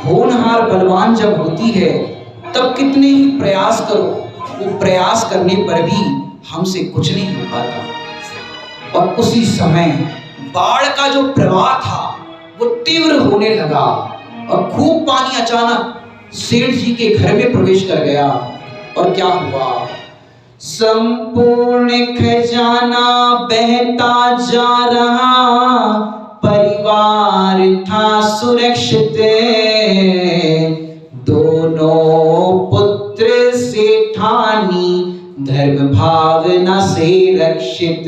S1: होनहार बलवान जब होती है तब कितने ही प्रयास करो, वो प्रयास करने पर भी हमसे कुछ नहीं हो पाता। और उसी समय बाढ़ का जो प्रवाह था वो तीव्र होने लगा और खूब पानी अचानक सेठ जी के घर में प्रवेश कर गया। और क्या हुआ, संपूर्ण खजाना बहता जा रहा, परिवार था सुरक्षित, दोनों पुत्र सेठानी धर्म भावना से रक्षित,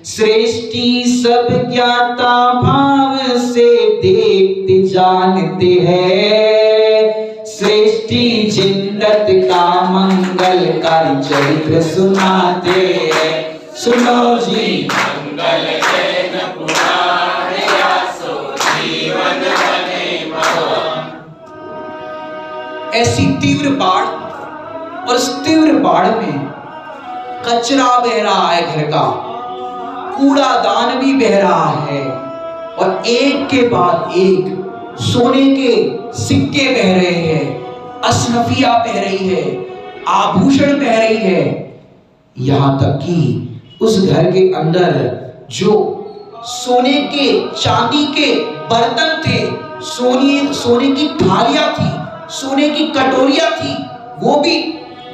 S1: सृष्टि सब ज्ञाता भाव से देखते जानते हैं, सृष्टि जिन्नत का मंगलकारी चरित्र सुनाते हैं। सुनो जी मंगल जैन पुराण, यासो जीवन बने महान। ऐसी तीव्र बाढ़, और उस तीव्र बाढ़ में कचरा बह रहा है घर का, कूड़ादान भी बह रहा है, और एक के बाद एक सोने के सिक्के बह रहे हैं, असनफिया बह रही है, आभूषण बह रही है। यहां तक कि उस घर के अंदर जो सोने के चांदी के बर्तन थे, सोने की थालियां थी, सोने की कटोरियां थी, वो भी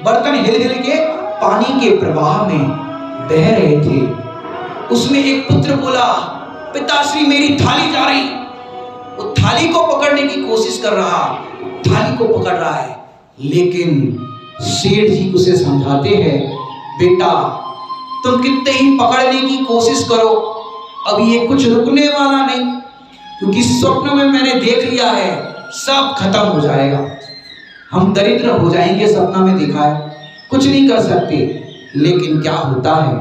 S1: बर्तन हिल हिल के पानी के प्रवाह में बह रहे थे। उसमें एक पुत्र बोला, पिताश्री मेरी थाली जा रही। वो थाली को पकड़ने की कोशिश कर रहा, थाली को पकड़ रहा है, लेकिन सेठ जी उसे समझाते हैं, बेटा तुम कितने ही पकड़ने की कोशिश करो, अब ये कुछ रुकने वाला नहीं, क्योंकि स्वप्न में मैंने देख लिया है सब खत्म हो जाएगा, हम दरिद्र हो जाएंगे, सपना में देखा है, कुछ नहीं कर सकते। लेकिन क्या होता है,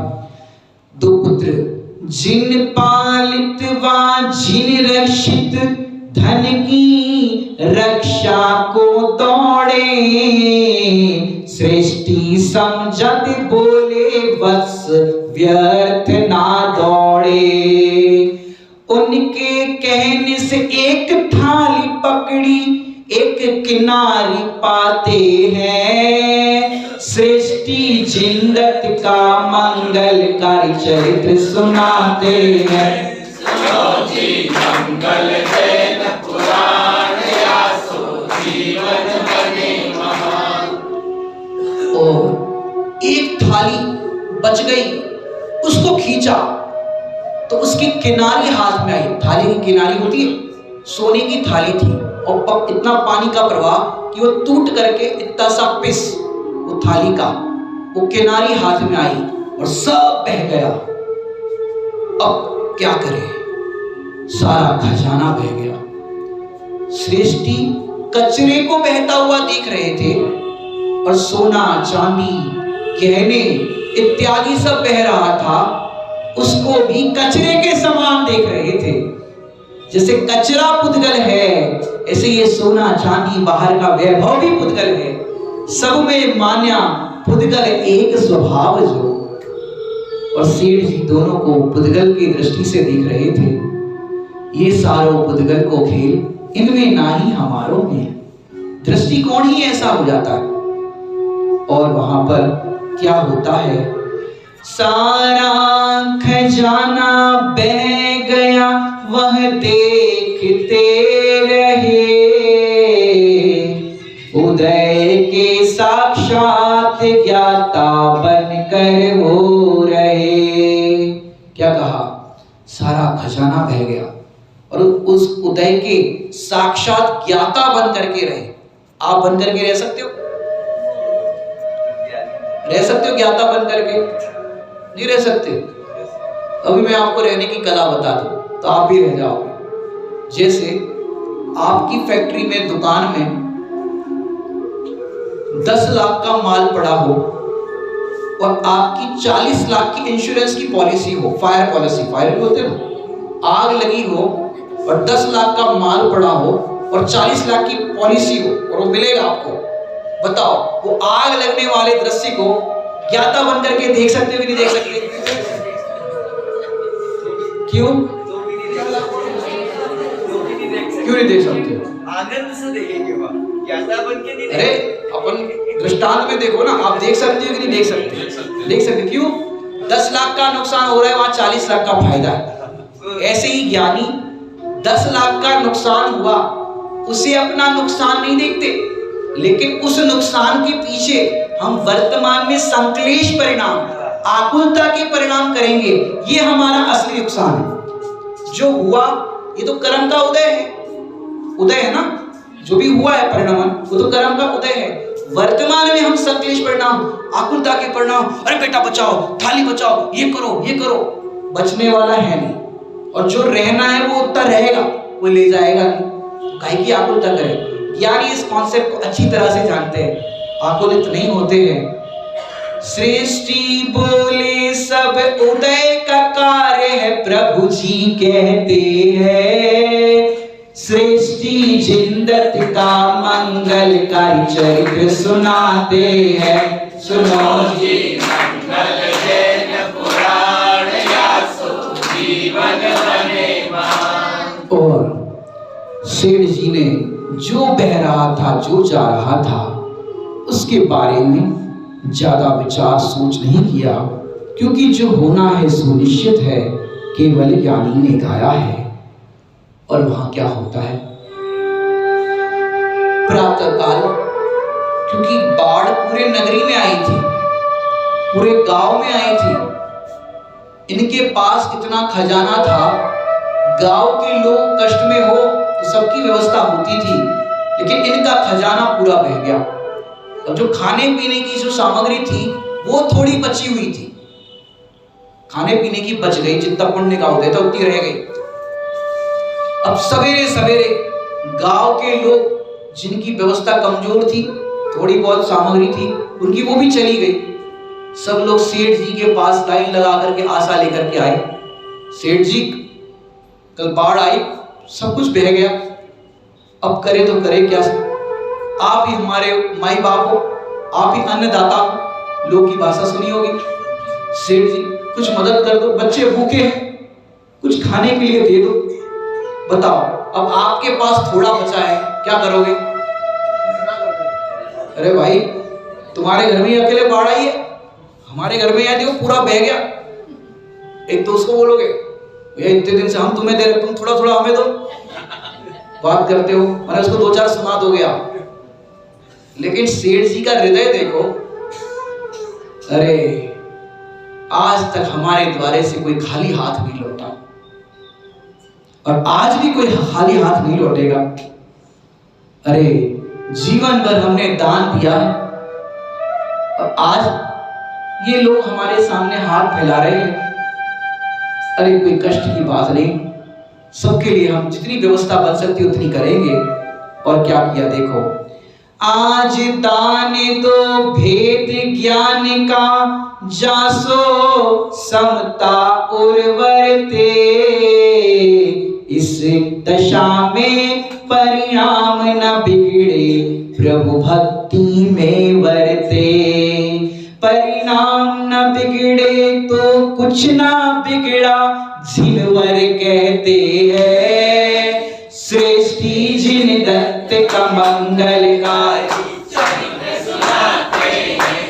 S1: दो पुत्र जिन पालित व जिन रक्षित, धन की रक्षा को दौड़े, सृष्टि समझत बोले बस व्यर्थ ना दौड़े, उनके कहने से एक थाली पकड़ी एक किनारी पाते हैं, सृष्टि जिन्नत का मंगलकारी चरित्र सुनाते हैं। सुनो जी मंगल जैन पुराण, यासो जीवन बने महान। और एक थाली बच गई, उसको खींचा तो उसकी किनारी हाथ में आई। थाली की किनारी होती है, सोने की थाली थी और इतना पानी का प्रवाह कि वो टूट करके इतना सा पिस वो थाली का वो किनारी हाथ में आई और सब बह गया। अब क्या करे, सारा खजाना बह गया। सृष्टि कचरे को बहता हुआ देख रहे थे और सोना चांदी गहने इत्यादि सब बह रहा था, उसको भी कचरे के समान देख रहे थे। जैसे कचरा पुद्गल है, ऐसे ये सोना चांदी बाहर का वैभव भी पुद्गल है, सब में मान्या पुद्गल एक स्वभाव जो। और सेठ जी दोनों को पुद्गल की दृष्टि से देख रहे थे, ये सारो पुद्गल को खेल इनमें ना ही हमारों में। दृष्टिकोण ही ऐसा हो जाता है। और वहां पर क्या होता है, सारा खजाना बह गया वह देखते रहे, उदय के साक्षात ज्ञाता बनकर वो रहे। क्या कहा, सारा खजाना बह गया और उस उदय के साक्षात ज्ञाता बन करके रहे। आप बन करके रह सकते हो? रह सकते हो ज्ञाता बन करके? नहीं रह सकते। अभी मैं आपको रहने की कला बता दूं तो आप भी रह जाओगे। जैसे आपकी फैक्ट्री में, दुकान में 10 लाख का माल पड़ा हो और आपकी 40 लाख की इंश्योरेंस की पॉलिसी हो, फायर पॉलिसी, फायर होते हैं ना, आग लगी हो और 10 लाख का माल पड़ा हो और 40 लाख की पॉलिसी हो और वो मिलेगा आपको। बताओ, वो आग लगने वाले दृश्य को ज्ञाता बन करके देख सकते हो कि नहीं देख सकते? क्यों नहीं देख सकते?
S2: आनंद से देखेंगे वहां, ज्ञाता बन के नहीं।
S1: अरे अपन दृष्टांत में देखो ना, आप देख सकते हो कि नहीं देख सकते? देख सकते। क्यों? 10 लाख का नुकसान हो रहा है, वहां 40 लाख का फायदा है। ऐसे ही ज्ञानी 10 लाख का नुकसान हुआ, उसे अपना नुकसान नहीं देखते, लेकिन उस नुकसान के पीछे हम वर्तमान में संक्लेश परिणाम, आकुलता के परिणाम करेंगे, ये हमारा असली नुकसान है। जो हुआ ये तो कर्म का उदय है, उदय है ना, जो भी हुआ है परिणाम वो तो कर्म का उदय है। वर्तमान में हम संक्लेश परिणाम, आकुलता के परिणाम, अरे बेटा बचाओ, थाली बचाओ, ये करो, बचने वाला है नहीं। और जो रहना है वो उतना रहेगा, वो ले जाएगा नहीं, काहे की आकुलता करे। ज्ञानी इस कॉन्सेप्ट को अच्छी तरह से जानते हैं, आकुलित नहीं होते हैं। सृष्टि बोले सब उदय का कार्य है, प्रभु जी कहते हैं। सृष्टि जिंदत का मंगलकारी चरित्र सुनाते हैं। सुनो जी मंगल जैन पुराण या सो जीवन बने मान। और सेठ जी ने जो बह रहा था, जो जा रहा था, उसके बारे में ज्यादा विचार सोच नहीं किया, क्योंकि जो होना है सुनिश्चित है, केवल ज्ञानी ने गाया है। और वहां क्या होता है, प्रातःकाल, क्योंकि बाढ़ पूरे नगरी में आई थी, पूरे गांव में आई थी, इनके पास इतना खजाना था, गांव के लोग कष्ट में हो तो सबकी व्यवस्था होती थी, लेकिन इनका खजाना पूरा बह गया। और जो खाने पीने की जो सामग्री थी वो थोड़ी बची हुई थी, खाने पीने की बच गई, जितना पुण्य का होता था उतनी रह गई। अब सवेरे सवेरे गांव के लोग जिनकी व्यवस्था कमजोर थी, थोड़ी बहुत सामग्री थी उनकी, वो भी चली गई। सब लोग सेठ जी के पास लाइन लगा करके आशा लेकर के आए, सेठ जी कल बाढ़ आई, सब कुछ बह गया, अब करे तो करे क्या? आप ही हमारे माई बाप हो, आप ही अन्नदाता हो, लोग की भाषा सुनी होगी। सेठ जी कुछ मदद कर दो, बच्चे भूखे हैं, कुछ खाने के लिए दे दो। बताओ, अब आपके पास थोड़ा बचा है, क्या करोगे? अरे भाई, तुम्हारे घर में अकेले बाढ़ आई है, हमारे घर में यह देखो पूरा बह गया। एक तो उसको बोलोगे भैया इतने दिन से हम तुम्हें दे रहे, तुम थोड़ा थोड़ा हमें दो, बात करते हो, मैंने उसको 2-4 सुना दोगे आप। लेकिन सेठ जी का हृदय देखो, अरे आज तक हमारे द्वारे से कोई खाली हाथ नहीं लौटा और आज भी कोई खाली हाथ नहीं लौटेगा। अरे जीवन भर हमने दान दिया है और आज ये लोग हमारे सामने हाथ फैला रहे हैं। अरे कोई कष्ट की बात नहीं, सबके लिए हम जितनी व्यवस्था बन सकती है उतनी करेंगे। और क्या किया देखो, आज दान दो भेद ज्ञान का, जासो समता उर्वरते। इस दशा में परिणाम न बिगड़े, प्रभु भक्ति में वरते। परिणाम न बिगड़े तो कुछ ना बिगड़ा, जिनवर कहते हैं। सृष्टि जिन दत्त का मंगलकारी चरित्र सुनाते हैं।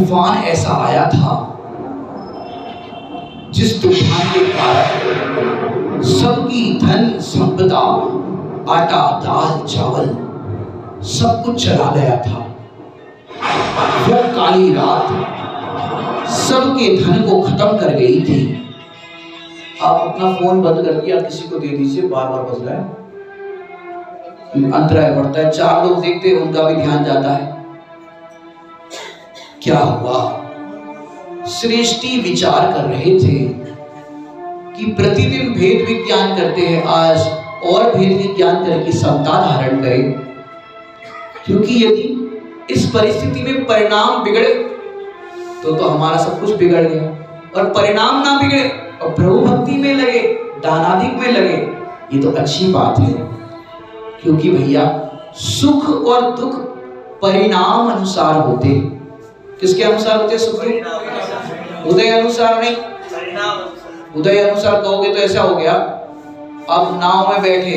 S1: तूफान ऐसा आया था जिस तूफान के कारण सबकी धन संपदा, आटा दाल चावल सब कुछ चला गया था। वो काली रात सबके धन को खत्म कर गई थी। आप अपना फोन बंद कर दिया, किसी को दे दीजिए, बार बार बज रहा है, अंतराय बढ़ता है। 4 लोग देखते हैं, उनका भी ध्यान जाता है। क्या हुआ? सृष्टि विचार कर रहे थे कि प्रतिदिन भेद विज्ञान करते हैं, आज और भेद विज्ञान करके समता धारण करें, क्योंकि यदि इस परिस्थिति में परिणाम बिगड़े तो हमारा सब कुछ बिगड़ गया, और परिणाम ना बिगड़े और प्रभु भक्ति में लगे, दानादिक में लगे, ये तो अच्छी बात है। क्योंकि भैया सुख और दुख परिणाम अनुसार होते। किसके अनुसार होते? सुख उदय अनुसार नहीं, उदय अनुसार कहोगे तो ऐसा हो गया, अब नाव में बैठे,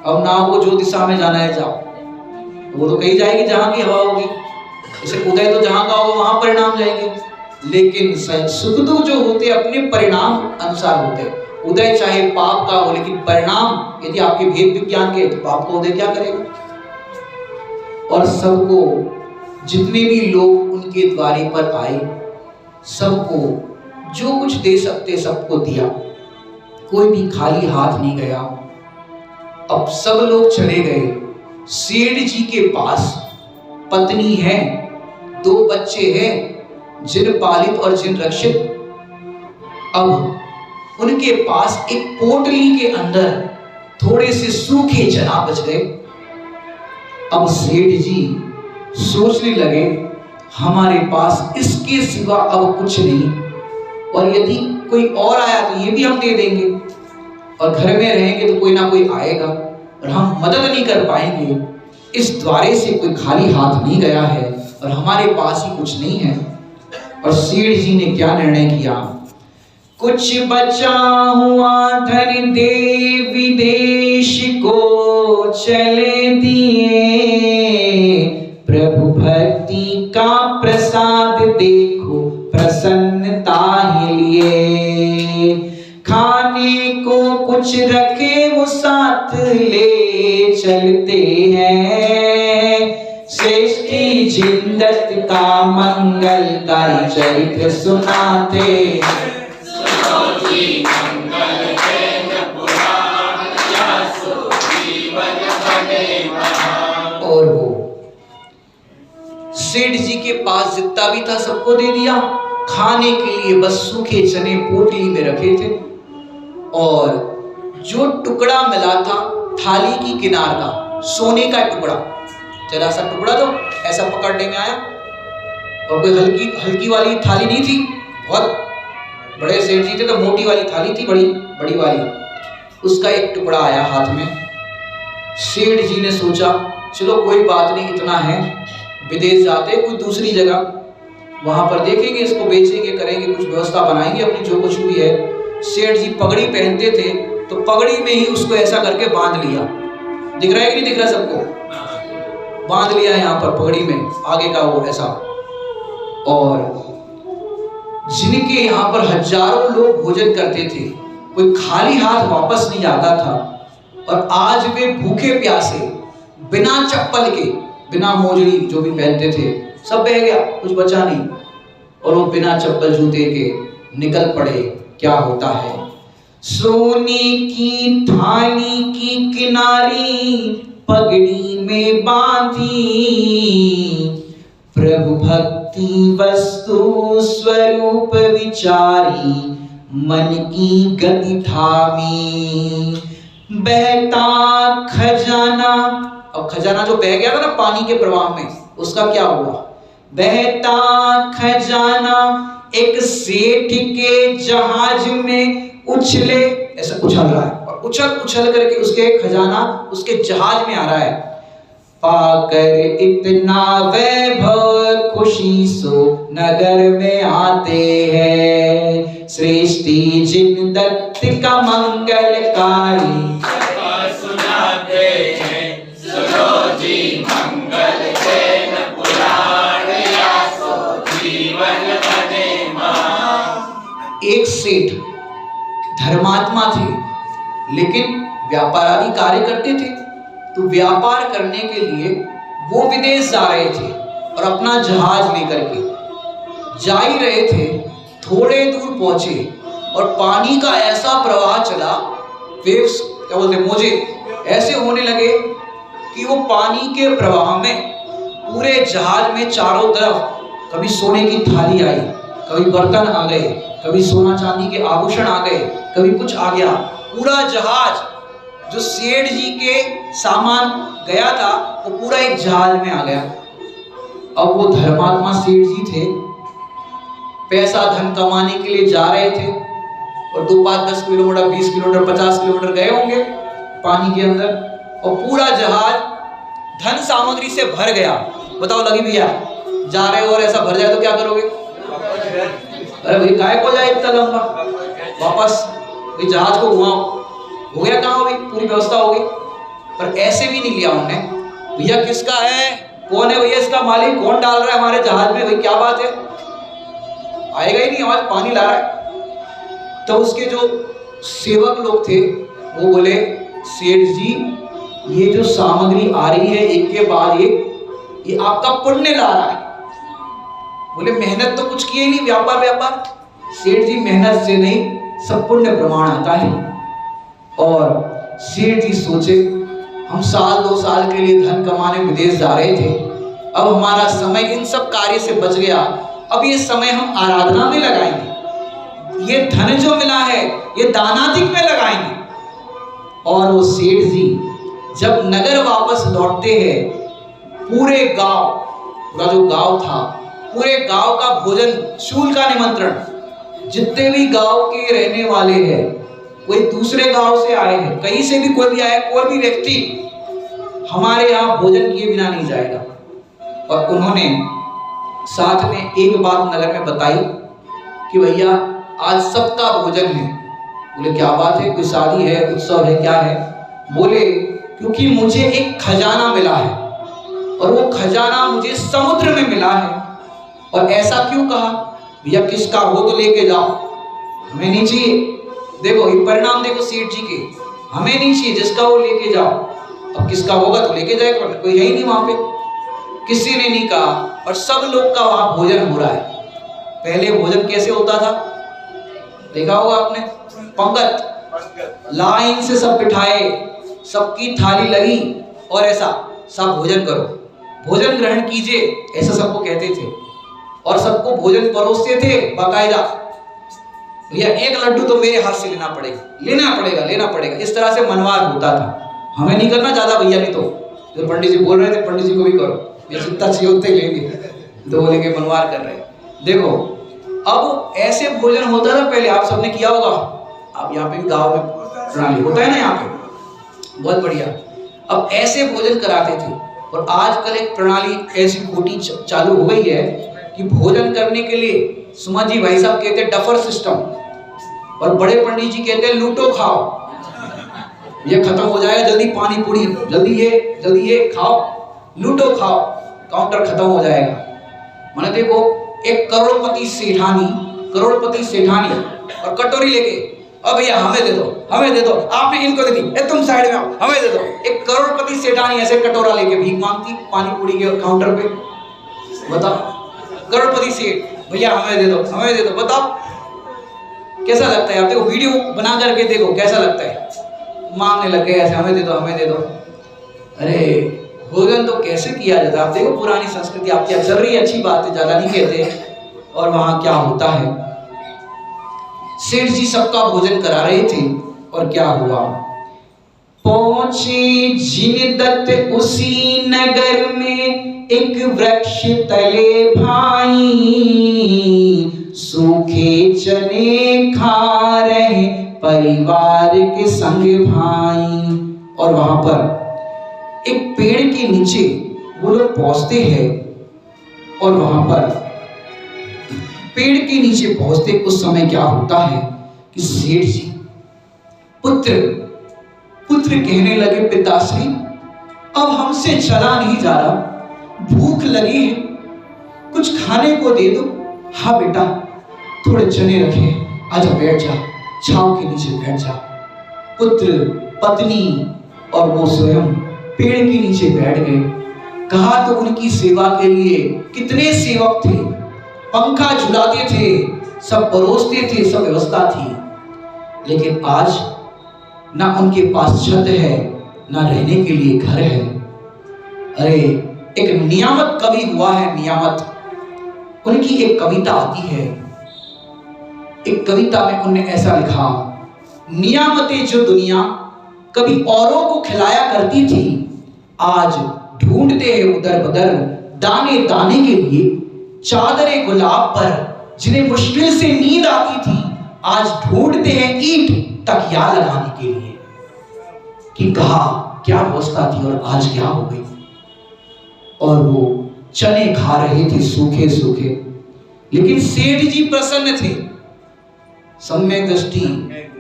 S1: अब नाव को जो दिशा में जाना है जाओ, वो तो कहीं जाएगी जहां की हवा होगी। जैसे उदय तो जहां का होगा वहां परिणाम जाएंगे, लेकिन सुख दुख जो होते अपने परिणाम अनुसार होते। उदय चाहे पाप का हो, लेकिन परिणाम यदि आपके भेद विज्ञान के, तो पाप का उदय क्या करेगा? और सबको, जितने भी लोग उनके द्वारे पर आए, सबको जो कुछ दे सकते सबको दिया, कोई भी खाली हाथ नहीं गया। अब सब लोग चले गए। सेठ जी के पास पत्नी है, 2 बच्चे हैं, जिन पालित और जिन रक्षित। अब उनके पास एक पोटली के अंदर थोड़े से सूखे चना बच गए। अब सेठ जी सोचने लगे, हमारे पास इसके सिवा अब कुछ नहीं, और यदि कोई और आया तो ये भी हम दे देंगे, और घर में रहेंगे तो कोई ना कोई आएगा और हम मदद नहीं कर पाएंगे। इस द्वारे से कोई खाली हाथ नहीं गया है और हमारे पास ही कुछ नहीं है। और सेठ जी ने क्या निर्णय किया? कुछ बचा हुआ धन दे विदेश को चले दिए, प्रभु भक्ति का प्रसाद देखो प्रसन्नता ही लिए। खाने को कुछ रखे वो साथ ले चलते हैं, सृष्टि जिंदत का मंगलकारी चरित्र सुनाते। और वो सेठ जी के पास जितना भी था सबको दे दिया। खाने के लिए बस सूखे चने पोटली में रखे थे, और जो टुकड़ा मिला था थाली की किनार का, सोने का टुकड़ा, जरा सा टुकड़ा तो ऐसा पकड़ने में आया, और कोई हल्की वाली थाली नहीं थी, बहुत बड़े सेठ जी थे तो मोटी वाली थाली थी, बड़ी वाली, उसका एक टुकड़ा आया हाथ में। सेठ जी ने सोचा चलो कोई बात नहीं, इतना है, विदेश जाते कोई दूसरी जगह, वहां पर देखेंगे, इसको बेचेंगे, करेंगे, कुछ व्यवस्था बनाएंगे अपनी, जो कुछ भी है। सेठ जी पगड़ी पहनते थे तो पगड़ी में ही उसको ऐसा करके बांध लिया। दिख रहा है कि नहीं दिख रहा सबको? बांध लिया यहाँ पर पगड़ी में, आगे का वो ऐसा। और जिनके यहाँ पर हजारों लोग भोजन करते थे, कोई खाली हाथ वापस नहीं आता था, और आज वे भूखे प्यासे बिना चप्पल के, बिना मोजड़ी जो भी पहनते थे, सब बह गया, कुछ बचा नहीं, और वो बिना चप्पल जूते के निकल पड़े। क्या होता है? सोने की थाली की किनारी पगड़ी में बांधी, प्रभु भक्ति वस्तु स्वरूप विचारी, मन की गति थामी। बहता खजाना, अब खजाना जो बह गया था ना पानी के प्रवाह में, उसका क्या हुआ? बहता खजाना एक सेठ के जहाज में उछले, ऐसा उछल रहा है, और उछल करके उसके खजाना उसके जहाज में आ रहा है। पाकर इतना वैभव खुशी सो नगर में आते हैं, सृष्टि जिन दत्त का मंगलकारी सुनाते हैं। सुनो जी मंगल जैन पुराण, या सो जीवन धर्मात्मा थे, लेकिन व्यापार आदि कार्य करते थे। तो व्यापार करने के लिए वो विदेश जा रहे थे और अपना जहाज लेकर के जा ही रहे थे। थोड़े दूर पहुंचे और पानी का ऐसा प्रवाह चला, वेव्स क्या बोलते, मोजे ऐसे होने लगे कि वो पानी के प्रवाह में पूरे जहाज में चारों तरफ कभी सोने की थाली आई, कभी बर्तन आ गए, कभी सोना चांदी के आभूषण आ गए, कभी कुछ आ गया। पूरा जहाज जो सेठ जी के सामान गया था वो पूरा एक जहाज में आ गया। अब वो धर्मात्मा सेठ जी थे, पैसा धन कमाने के लिए जा रहे थे और 2, 5, 10 किलोमीटर, 20 किलोमीटर, 50 किलोमीटर गए होंगे पानी के अंदर और पूरा जहाज धन सामग्री से भर गया। बताओ लगी भैया, जा रहे हो और ऐसा भर जाए तो क्या करोगे? अरे भाई काय को जाए इतना लंबा, वापस भाई जहाज को घुमाओ। हो गया कहाँ भाई, पूरी व्यवस्था हो गई। पर ऐसे भी नहीं लिया उन्होंने, भैया किसका है, कौन है भैया इसका मालिक, कौन डाल रहा है हमारे जहाज में, भाई क्या बात है, आएगा ही नहीं, आवाज पानी ला रहा है। तो उसके जो सेवक लोग थे वो बोले, सेठ जी ये जो सामग्री आ रही है एक के बाद एक, ये आपका पुण्य ला रहा है। बोले मेहनत तो कुछ किए नहीं, व्यापार। सेठ जी मेहनत से नहीं, सब पुण्य प्रमाण आता है। और सेठ जी सोचे, हम 1-2 साल के लिए धन कमाने विदेश जा रहे थे, अब हमारा समय इन सब कार्य से बच गया, अब ये समय हम आराधना में लगाएंगे, ये धन जो मिला है ये दानादिक में लगाएंगे। और वो सेठ जी जब नगर वापस लौटते हैं, पूरे गांव, पूरा जो गांव था, पूरे गांव का भोजन, शूल का निमंत्रण, जितने भी गांव के रहने वाले हैं, कोई दूसरे गांव से आए हैं, कहीं से भी कोई भी आया, कोई भी व्यक्ति हमारे यहाँ भोजन किए बिना नहीं जाएगा। और उन्होंने साथ में एक बात नगर में बताई कि भैया आज सबका भोजन है। बोले क्या बात है, कोई शादी है, उत्सव है, क्या है? बोले क्योंकि मुझे एक खजाना मिला है और वो खजाना मुझे समुद्र में मिला है। और ऐसा क्यों कहा? भैया किसका हो तो लेके जाओ, हमें नहीं चाहिए। देखो ये परिणाम देखो सेठ जी के, हमें नहीं चाहिए, जिसका वो लेके जाओ। अब किसका होगा तो लेके जाएगा, कोई है ही नहीं वहां पे, किसी ने नहीं कहा। और सब लोग का वहां भोजन हो रहा है। पहले भोजन कैसे होता था देखा होगा आपने, पंगत, लाइन से सब बिठाए, सबकी थाली लगी और ऐसा सब भोजन करो, भोजन ग्रहण कीजिए, ऐसा सबको कहते थे। और सबको भोजन परोसते थे बाकायदा। भैया एक लड्डू तो मेरे हाथ से लेना पड़ेगा। इस तरह से मनवार होता था। हमें नहीं करना ज्यादा भैया, नहीं तो जो पंडित जी बोल रहे थे पंडित जी को भी करो, ये जितना चाहिए उतने ही लेंगे, तो बोले कि मनवार कर रहे। देखो अब ऐसे भोजन होता था पहले, आप सबने किया होगा, आप यहाँ पे भी गाँव में प्रणाली होता है ना यहाँ पे, बहुत बढ़िया। अब ऐसे भोजन कराते थे। और आजकल एक प्रणाली ऐसी खोटी चालू हो गई है कि भोजन करने के लिए सुमा जी भाई साहब कहते हैं डफर सिस्टम, और बड़े पंडित जी कहते हैं लूटो खाओ, ये खत्म हो जाएगा जल्दी, पानी पूरी जल्दी ये खाओ, लूटो खाओ, काउंटर खत्म हो जाएगा। मैंने देखो एक करोड़पति सेठानी और कटोरी लेके, अब भैया हमें दे दो, आपने इनको दे दी, तुम साइड में आओ, हमें दे दो। एक करोड़पति सेठानी ऐसे कटोरा लेके भीख मांगती पानी पूरी के काउंटर पे। बताओ करोड़पति सेठ, भैया हमें दे दो, बताओ कैसा लगता है? आप देखो वीडियो बना करके देखो कैसा लगता है, मांगने लग गए ऐसे, हमें दे दो। अरे भोजन तो कैसे किया जाता है? आप देखो पुरानी संस्कृति आपकी चल रही है, अच्छी बात है, ज्यादा नहीं कहते। और वहां क्या होता है, सेठ जी सबका भोजन करा रहे थे और क्या हुआ, पहुंचे जिनदत्त उसी नगर में एक वृक्ष तले भाई, सूखे चने खा रहे परिवार के संग भाई। और वहां पर एक पेड़ के नीचे वो लोग पहुंचते हैं और वहां पर पेड़ के नीचे पहुंचते उस समय क्या होता है कि सेठ जी पुत्र कहने लगे, पिताश्री अब हमसे चला नहीं जा रहा, भूख लगी है, कुछ खाने को दे दो। हाँ बेटा थोड़े चने रखे, आजा बैठ जा, छांव के नीचे बैठ जा। पुत्र, पत्नी और वो स्वयं पेड़ के नीचे बैठ गए। कहा तो उनकी सेवा के लिए कितने सेवक थे, पंखा झुलाते थे, सब परोसते थे, सब व्यवस्था थी। लेकिन आज ना उनके पास छत है, ना रहने के लिए घर है। अरे एक नियामत कवि हुआ है, नियामत, उनकी एक कविता आती है। एक कविता में उन्होंने ऐसा लिखा, नियामतें जो दुनिया कभी औरों को खिलाया करती थी, आज ढूंढते हैं उधर बदर दाने दाने के लिए। चादरे गुलाब पर जिन्हें मुश्किल से नींद आती थी, आज ढूंढते हैं ईंट तकिया लगाने के लिए। कि कहा क्या अवस्था थी और आज क्या हो गई। और वो चने खा रहे थे सूखे सूखे, लेकिन सेठ जी प्रसन्न थे। सम्यक दृष्टि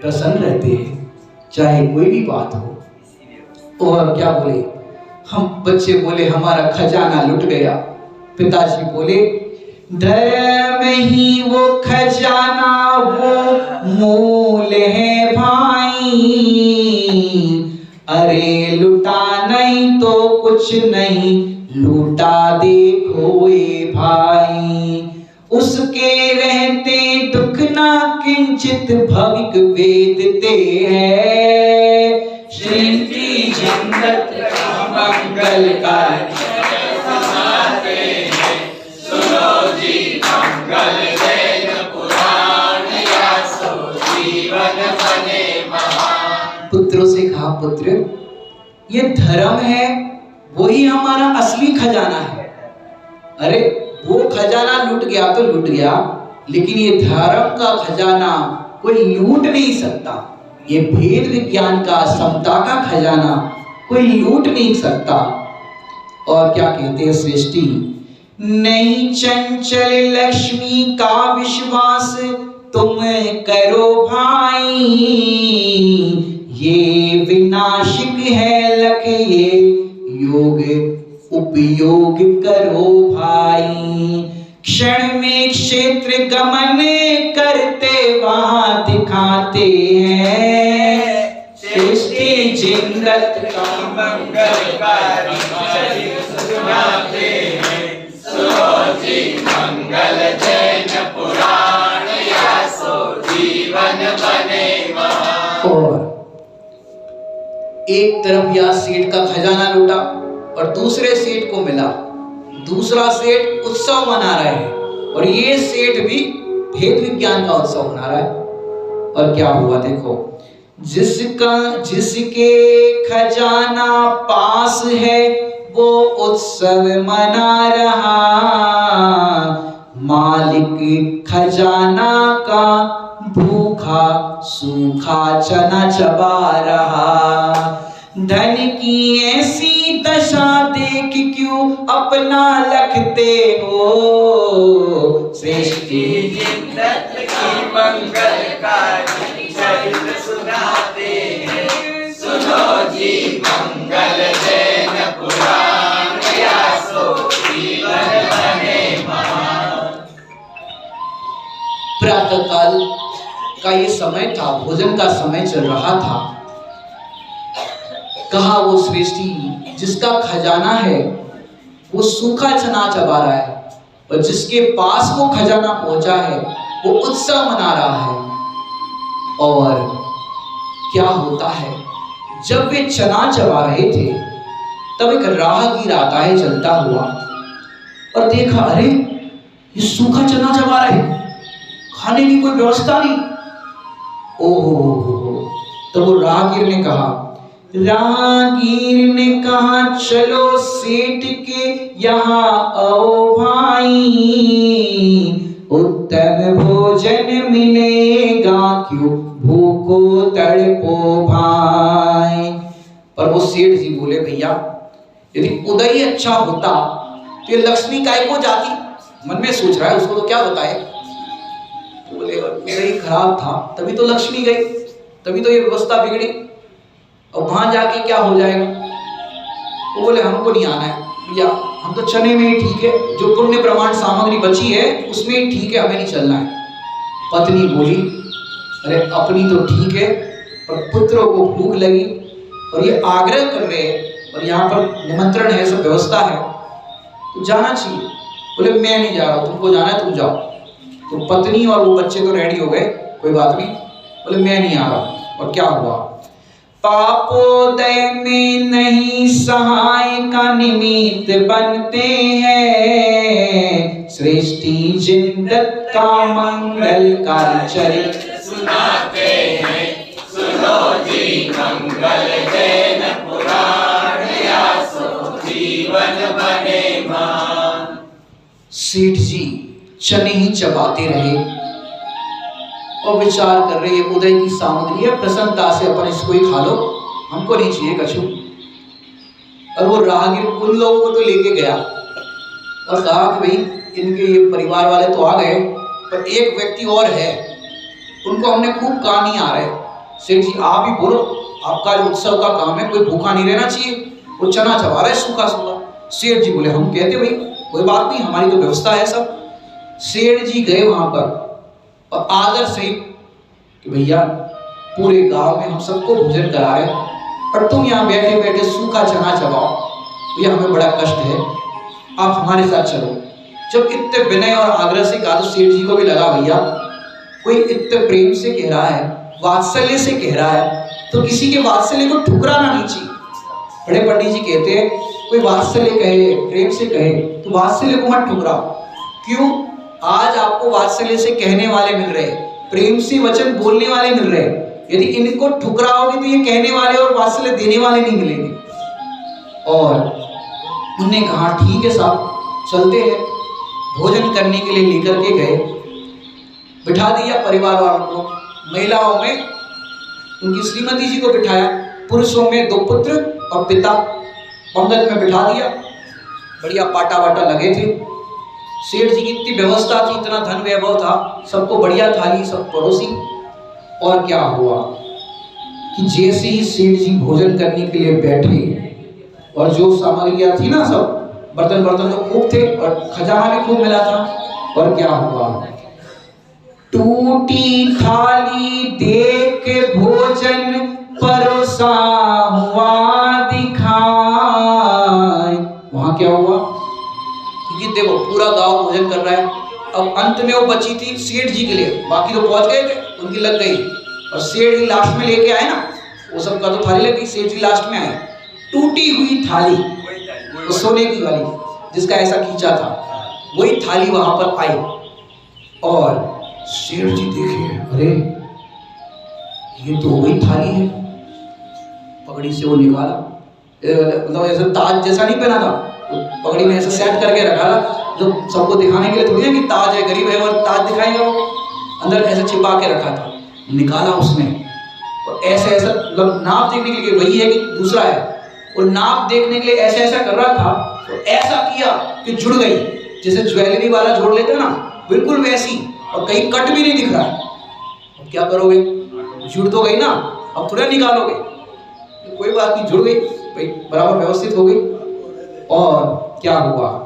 S1: प्रसन्न रहते हैं, चाहे कोई भी बात हो। और क्या बोले, हम बच्चे बोले हमारा खजाना लुट गया। पिताजी बोले धर्म ही वो खजाना, वो मूल है भाई। अरे लुटा नहीं तो कुछ नहीं, लूटा देखो ये भाई। उसके रहते दुख ना किंचित भविक वेदते हैं। सृष्टि जगत मंगलकारी सुनाते हैं, सुनो जी मंगल वेद पुराण, या सो जीवन बने महान। पुत्रों से कहा, पुत्र ये धर्म है, वही हमारा असली खजाना है। अरे वो खजाना लूट गया तो लूट गया, लेकिन ये धर्म का खजाना कोई लूट नहीं सकता। ये भेद विज्ञान का, समता का खजाना कोई लूट नहीं सकता। और क्या कहते हैं सृष्टि, नहीं चंचल लक्ष्मी का विश्वास तुम करो भाई। ये विनाशिक है लख, ये योग उपयोग करो भाई। क्षण में क्षेत्र गमन करते वहां दिखाते हैं। सृष्टि जिंदत का मंगलकारी सुनाते हैं, सुनो जी मंगल जैन पुराण, या सो जीवन बने महान। और एक तरफ यह सेठ का खजाना लूटा और दूसरे सेठ को मिला। दूसरा सेठ उत्सव मना रहा है और ये सेठ भी भेद विज्ञान का उत्सव मना रहा है। और क्या हुआ देखो, जिसके खजाना पास है वो उत्सव मना रहा। मालिक खजाना का भूखा सूखा चना चबा रहा। धन की ऐसी दशा देख क्यों अपना लखते हो। सृष्टि जिंदत की मंगलकारी चरित्र सुनाते हैं, सुनो जी मंगल जैन पुराण, या सो जीवन बने महान। प्रातःकाल का ये समय था, भोजन का समय चल रहा था। कहा वो सृष्टि जिसका खजाना है वो सूखा चना चबा रहा है, और जिसके पास वो खजाना पहुंचा है वो उत्सव मना रहा है। और क्या होता है, जब वे चना चबा रहे थे तब एक राहगीर आता है चलता हुआ और देखा, अरे ये सूखा चना चबा रहे, खाने की कोई व्यवस्था नहीं। ओहो, तो वो राहगीर ने कहा, चलो सेठ के यहाँ आओ भाई। उत्तम भोजन मिलेगा क्यों भूखो तड़पो भाई। पर वो सेठ जी बोले, भैया यदि उदय ही अच्छा होता तो ये लक्ष्मी काय को जाती। मन में सोच रहा है, उसको तो क्या बताए। बोले उदय खराब था तभी तो लक्ष्मी गई, तभी तो ये व्यवस्था बिगड़ी, और वहां जाके क्या हो जाएगा। वो बोले हमको नहीं आना है भैया, हम तो चने में ही ठीक है, जो पुण्य प्रमाण सामग्री बची है उसमें ही ठीक है, हमें नहीं चलना है। पत्नी बोली, अरे अपनी तो ठीक है, पर पुत्रों को भूख लगी और ये आग्रह कर रहे हैं और यहाँ पर निमंत्रण है, सब व्यवस्था है, तो जाना चाहिए। बोले मैं नहीं जा रहा, तुमको जाना है तुम जाओ। तो पत्नी और वो बच्चे तो रेडी हो गए, कोई बात नहीं। बोले मैं नहीं आ रहा। और क्या हुआ? पापोदय में नहीं सहाय का निमित्त बनते हैं, सृष्टि जिंदत का मंगलकारी चरित्र
S2: सुनाते हैं, सुनो जी मंगल जैन पुराण, यासो जीवन बने मान।
S1: सेठ जी चने ही चबाते रहे और विचार कर रहे, ये उदय की सामग्री है, प्रसन्नता से अपन इसको ही खा लो, हमको नहीं चाहिए कछु। और वो राहगीर उन लोगों को तो लेके गया और कहा कि भाई इनके ये परिवार वाले तो आ गए, पर एक व्यक्ति और है, उनको हमने खूब कहा नहीं आ रहे। सेठ जी आप ही बोलो, आपका जो उत्सव का काम है, कोई भूखा नहीं रहना चाहिए, वो चना चबा रहा है सूखा सूखा। सेठ जी बोले हम कहते भाई कोई बात नहीं, हमारी तो व्यवस्था है सब। सेठ जी गए वहां पर और आदर सहित कि भैया पूरे गांव में हम सबको भोजन करा रहे हैं, पर तुम यहाँ बैठे बैठे सूखा चना चबाओ, ये हमें बड़ा कष्ट है, आप हमारे साथ चलो। जब इतने विनय और आग्रह से कहा तो सेठ जी को भी लगा भैया कोई इतने प्रेम से कह रहा है, वात्सल्य से कह रहा है, तो किसी के वात्सल्य को ठुकराना नहीं चाहिए। बड़े पंडित जी कहते हैं कोई वात्सल्य कहे, प्रेम से कहे, तो वात्सल्य को मत ठुकराओ। क्यों? आज आपको वात्सल्य से कहने वाले मिल रहे, प्रेम से वचन बोलने वाले मिल रहे, यदि इनको ठुकराओगे तो ये कहने वाले और वात्सल्य देने वाले नहीं मिलेंगे। और उन्होंने कहा ठीक है साहब चलते हैं। भोजन करने के लिए लेकर के गए, बिठा दिया परिवार वालों को, महिलाओं में उनकी श्रीमती जी को बिठाया, पुरुषों में 2 पुत्र और पिता, पंगत में बिठा दिया, बढ़िया पाटा वाटा लगे थे। सेठ जी की इतनी व्यवस्था थी, इतना धन वैभव था, सबको बढ़िया थाली सब परोसी। और क्या हुआ कि जैसे ही सेठ जी भोजन करने के लिए बैठे और जो सामग्रियां थी ना, सब बर्तन तो खूब थे और खजाना भी खूब मिला था। और क्या हुआ? टूटी थाली देख भोजन परोसा हुआ दिखाई। वहां क्या हुआ? क्योंकि देखो पूरा गांव भोजन कर रहा है, अब अंत में वो बची थी सेठ जी के लिए, बाकी तो पहुंच गए थे, उनकी लग गई, और सेठ जी लास्ट में लेके आए ना, वो सबका तो थाली लग गई, सेठ जी लास्ट में आए। टूटी हुई थाली, वो सोने की वाली जिसका ऐसा खींचा था, वही थाली वहां पर आई। और सेठ जी देखे, अरे ये तो वही थाली है। पगड़ी से वो निकाला, मतलब ऐसा ताज जैसा नहीं पहना था, तो पगड़ी में ऐसा सेट करके रखा था, जो सबको दिखाने के लिए थोड़ी है कि ताज है, गरीब है और ताज दिखाएगा, वो अंदर ऐसे छिपा के रखा था। निकाला उसने और ऐसे ऐसा, मतलब नाप देखने के लिए वही है कि दूसरा है, और नाप देखने के लिए ऐसा ऐसा कर रहा था, तो ऐसा किया कि जुड़ गई, जैसे ज्वेलरी वाला जोड़ लेते ना, बिल्कुल वैसी, और कहीं कट भी नहीं दिख रहा है। अब क्या करोगे? जुड़ तो गई ना, अब थोड़ा निकालोगे, तो कोई बात नहीं, जुड़ गई भाई, बराबर व्यवस्थित हो गई। और क्या हुआ?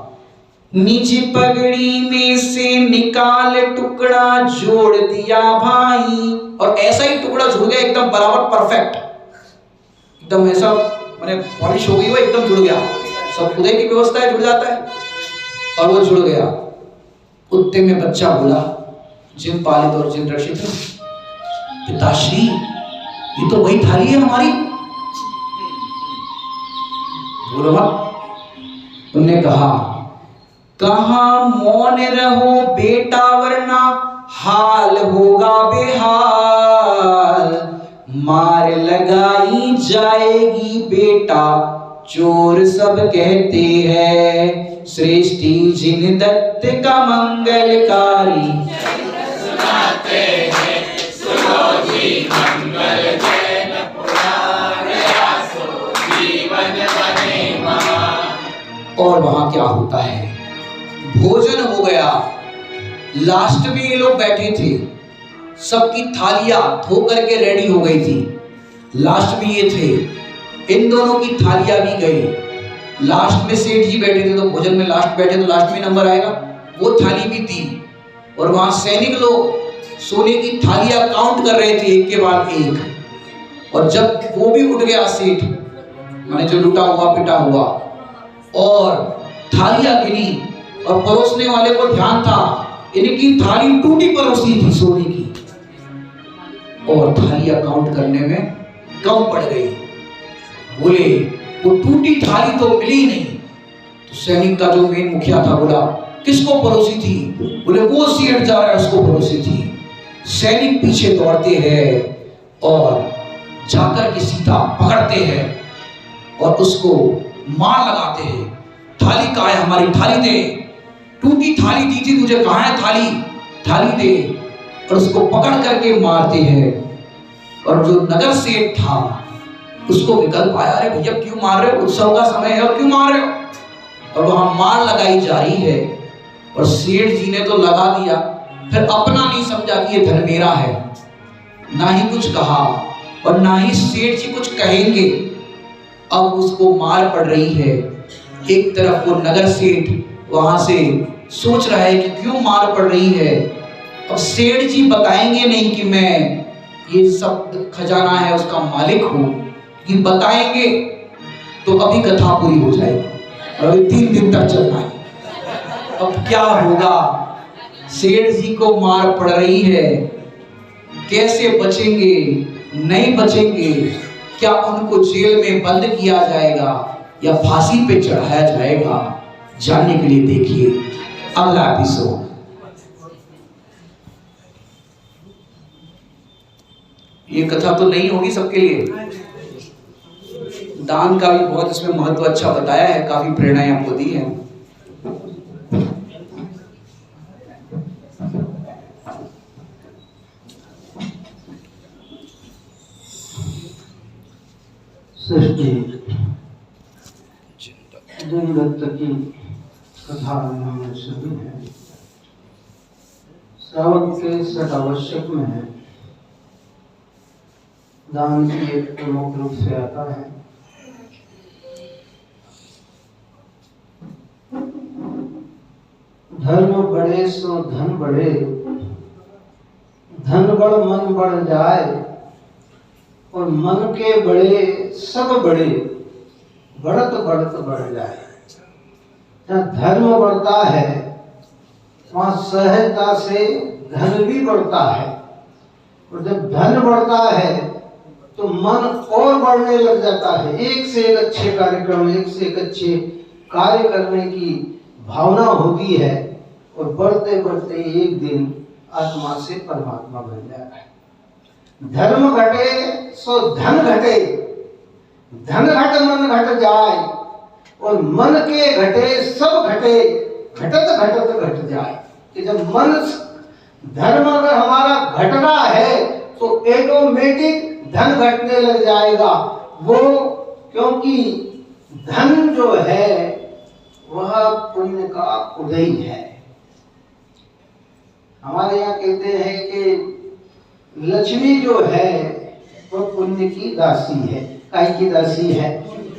S1: निजी पगड़ी में से निकाल टुकड़ा जोड़ दिया भाई, और ऐसा ही टुकड़ा जुड़ गया एकदम बराबर परफेक्ट, एकदम ऐसा मैंने पॉलिश हो गई, वो एकदम जुड़ गया, सब उदय की व्यवस्था है, जुड़ जाता है, और वो जुड़ गया। कुत्ते में बच्चा बोला, जिन पालित और जिन रक्षित, पिताश्री ये तो वही थाली है हमारी। बोलो, उन्होंने कहा मौन रहो बेटा वरना हाल होगा बेहाल, मार लगाई जाएगी बेटा चोर सब कहते हैं, सृष्टि जिन दत्त का मंगलकारी
S2: सुनाते हैं, सुनो जी मंगल जैन पुराण, यासो जीवन बने मान।
S1: और वहां क्या होता है? भोजन हो गया, लास्ट में ये लोग बैठे थे, सबकी थालियां धो करके रेडी हो गई थी, लास्ट में ये थे, इन दोनों की थालियां भी गई। लास्ट में सेठ जी बैठे थे, तो भोजन में लास्ट बैठे तो लास्ट में नंबर आएगा, वो थाली भी दी। और वहां सैनिक लोग सोने की थालियां काउंट कर रहे थे एक के बाद एक। और जब वो भी उठ गया सेठ, माने जो लुटा हुआ पिटा हुआ, और थालियां गिनी, और परोसने वाले को ध्यान था इनकी थाली टूटी परोसी थी सोने की, और थालियां काउंट करने में कम पड़ गई। बोले वो टूटी थाली तो मिली नहीं। तो सैनिक का जो मेन मुखिया था बोला किसको परोसी थी? बोले वो सेठ जा रहा है उसको परोसी थी। सैनिक पीछे दौड़ते हैं और जाकर के सीधा पकड़ते हैं और उसको मार लगाते हैं। थाली कहाँ है हमारी? थाली दे। टूटी थाली दी थी तुझे, कहाँ है थाली? थाली दे। और उसको पकड़ करके मारते हैं। और जो नगर सेठ था उसको विकल्प आया, अरे भैया क्यों मार रहे हो? उत्सव का समय है और क्यों मार रहे हो? और वहां मार लगाई जा रही है। और सेठ जी ने तो लगा दिया, फिर अपना नहीं समझा कि ये धन मेरा है, ना ही कुछ कहा और ना ही सेठ जी कुछ कहेंगे। अब उसको मार पड़ रही है। एक तरफ वो नगर सेठ वहां से सोच रहा है कि क्यों मार पड़ रही है। अब सेठ जी बताएंगे नहीं कि मैं ये सब खजाना है उसका मालिक हूं, कि बताएंगे तो अभी कथा पूरी हो जाएगी और अभी 3 दिन तक चलना है। अब क्या होगा? सेठ जी को मार पड़ रही है, कैसे बचेंगे? नहीं बचेंगे। क्या उनको जेल में बंद किया जाएगा या फांसी पे चढ़ाया जाएगा? जानने के लिए देखिए अगला एपिसोड। ये कथा तो नहीं होगी सबके लिए। दान का भी बहुत इसमें महत्व अच्छा बताया है, काफी प्रेरणाएं आपको दी है।
S3: सृष्टि जिनदत्त की कथा में हमने सुनी है। श्रावक के सद आवश्यक में है, दान की एक प्रमुख रूप से आता है। धर्म बढ़े सो धन बढ़े, धन बढ़ मन बढ़ जाए, और मन के बड़े सब बड़े, बढ़त बढ़त बढ़ जाए। जहाँ धर्म बढ़ता है वहाँ सहजता से धन भी बढ़ता है, और जब धन बढ़ता है तो मन और बढ़ने लग जाता है। एक से एक अच्छे कार्यक्रम, एक से एक अच्छे कार्य करने की भावना होती है, और बढ़ते बढ़ते एक दिन आत्मा से परमात्मा बन जाता है। धर्म घटे सो धन घटे, धन घट मन घट जाए, और मन के घटे सब घटे, घटत घटत घट जाए। कि जब मन धर्म अगर हमारा घट रहा है तो ऑटोमेटिक धन घटने लग जाएगा। वो क्योंकि धन जो है वह पुण्य का उदय है। हमारे यहाँ कहते हैं कि लक्ष्मी जो है वो पुण्य की दासी है। काय की दासी है?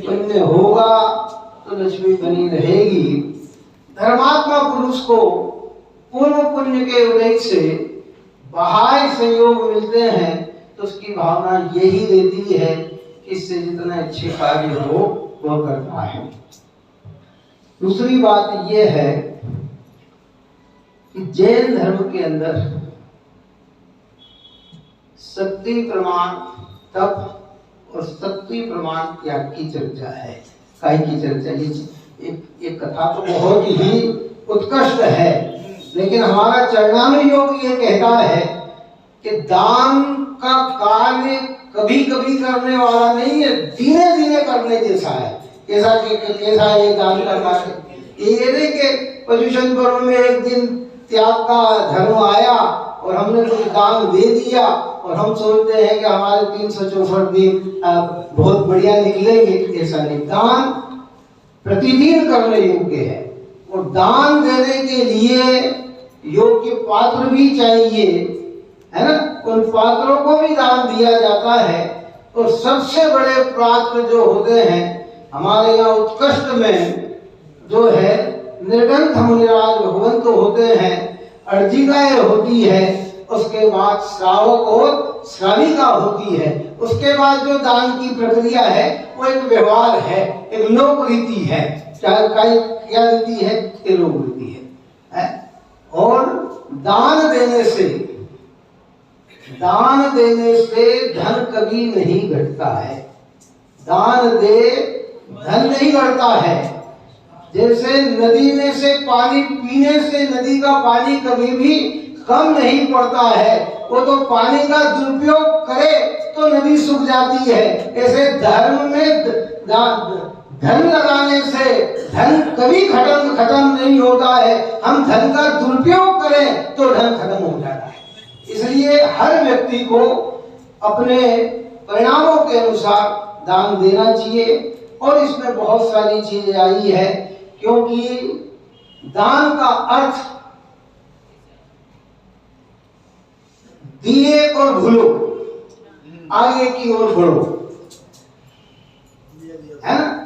S3: पुण्य होगा तो लक्ष्मी बनी रहेगी। धर्मात्मा पुरुष को पूर्व पुण्य के उदय से बाह्य संयोग मिलते हैं, तो उसकी भावना यही देती है कि इससे जितने अच्छे कार्य हो वो करता है। दूसरी बात यह है कि जैन धर्म के अंदर शक्ति प्रमाण तप और शक्ति प्रमाण त्याग की चर्चा है। काय की चर्चा? ये कथा तो बहुत ही उत्कृष्ट है, लेकिन हमारा चरणानुयोग ये कहता है कि दान का कार्य कभी कभी करने वाला नहीं है, धीरे धीरे करने जैसा है। कैसा ये दान का कार्य? ये नहीं कि पर्यूषण पर्व में एक दिन त्याग का धर्म आया और हमने कुछ दान दे दिया और हम सोचते हैं कि हमारे 364 दिन बहुत बढ़िया निकलेंगे। ऐसा नहीं। दान प्रतिदिन करने योग्य है, और दान देने के लिए योग्य पात्र भी चाहिए, है ना? उन पात्रों को भी दान दिया जाता है। और सबसे बड़े पात्र जो होते हैं हमारे यहाँ उत्कृष्ट में जो है निर्गंथ मुनिराज भगवंत होते हैं, अर्जिगाएं होती है, उसके बाद श्रावक और श्राविका होती है। उसके बाद जो दान की प्रक्रिया है वो एक व्यवहार है, एक लोक रीति है। क्या रीति है? ये लोक रीति है। और दान देने से धन कभी नहीं घटता है। दान दे धन नहीं बढ़ता है। जैसे नदी में से पानी पीने से नदी का पानी कभी भी कम नहीं पड़ता है, वो तो पानी का दुरुपयोग करे तो नदी सूख जाती है। ऐसे धर्म में धन लगाने से धन कभी खत्म नहीं होता है। हम धन का दुरुपयोग करें तो धन खत्म हो जाता है। इसलिए हर व्यक्ति को अपने परिणामों के अनुसार दान देना चाहिए। और इसमें बहुत सारी चीजें आई है, क्योंकि दान का अर्थ दिए और भूलो, आगे की ओर बढ़ो, है ना।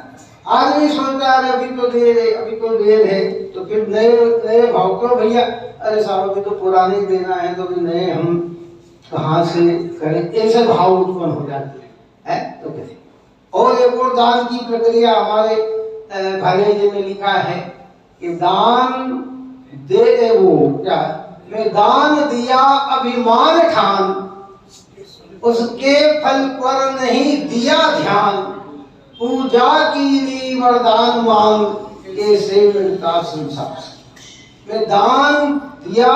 S3: आदमी सोचता है अभी तो देर है, तो फिर नए भाव क्यों भैया? अरे साहब अभी तो पुराने देना है, तो भी नए हम कहाँ से करें? ऐसे भाव उत्पन्न हो जाते हैं। तो कैसे? और एक और दान की प्रक्रिया हमारे भाले जी में लिखा है कि दान दे वो क्या, मैं दान दिया अभिमान ठान, उसके फल पर नहीं दिया ध्यान, पूजा की वरदान मांग, कैसे मिलता संसार। मैं दान दिया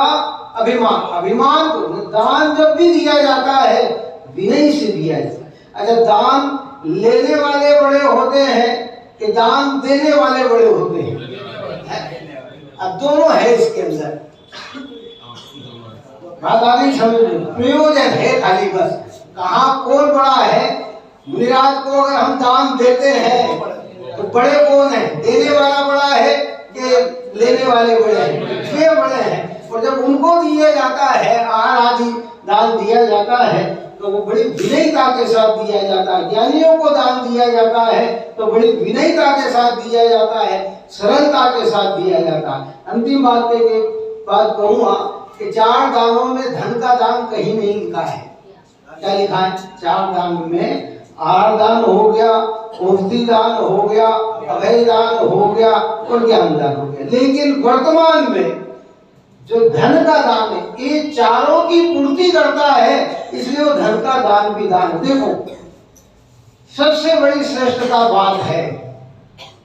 S3: अभिमान को, दान जब भी दिया जाता है विनय से दिया जाता है। अच्छा, दान लेने वाले बड़े होते हैं कि दान देने वाले बड़े होते हैं? अब दोनों है इसके अंदर, बात आ नहीं समझ में, प्रयोजन है खाली बस। कहाँ कौन बड़ा है? मुनिराज को अगर हम दान देते हैं तो बड़े कौन है? देने वाला बड़ा है कि लेने वाले बड़े हैं? ये बड़े हैं। और जब उनको दिया जाता है, आहार आदि दान दिया जाता है, तो वो बड़ी विनयता के साथ दिया जाता है। ज्ञानियों को दान दिया जाता है तो बड़ी विनयता के साथ दिया जाता है, सरलता के साथ दिया जाता है। अंतिम बात कहूँगा कि 4 दानों में धन का दान कहीं नहीं लिखा है। क्या लिखा है? 4 दान में आहार दान हो गया, औषधि दान हो गया, अभय दान हो गया और ज्ञान दान हो गया। लेकिन वर्तमान में जो धन का दान है, ये चारों की पूर्ति करता है, इसलिए वो धन का दान भी दान। देखो, सबसे बड़ी श्रेष्ठता बात है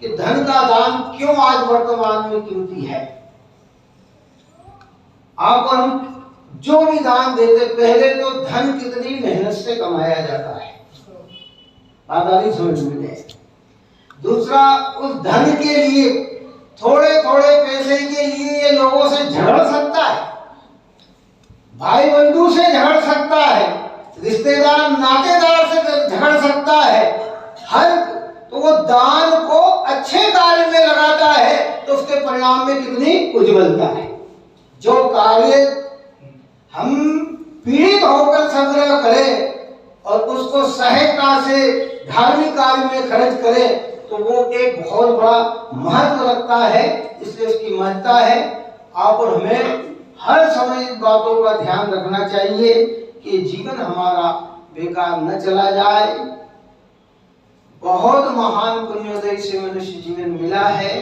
S3: कि धन का दान क्यों आज वर्तमान में कीमती है। आप और हम जो भी दान देते, पहले तो धन कितनी मेहनत से कमाया जाता है, बात आ रही समझ में। दूसरा, उस धन के लिए थोड़े पैसे के लिए ये लोगों से झगड़ सकता है, भाई बंधु से झगड़ सकता है, रिश्तेदार नातेदार से झगड़ सकता है। तो वो दान को अच्छे कार्य में लगाता है तो उसके परिणाम में कितनी उज्ज्वलता है। जो कार्य हम पीड़ित होकर संग्रह करें और उसको सहजता से धार्मिक कार्य में खर्च करें तो वो एक बहुत बड़ा महत्व रखता है, इसलिए उसकी महत्ता है। आप और हमें हर समय इन बातों का ध्यान रखना चाहिए कि जीवन हमारा बेकार न चला जाए। बहुत महान पुण्योदय से मनुष्य जीवन मिला है,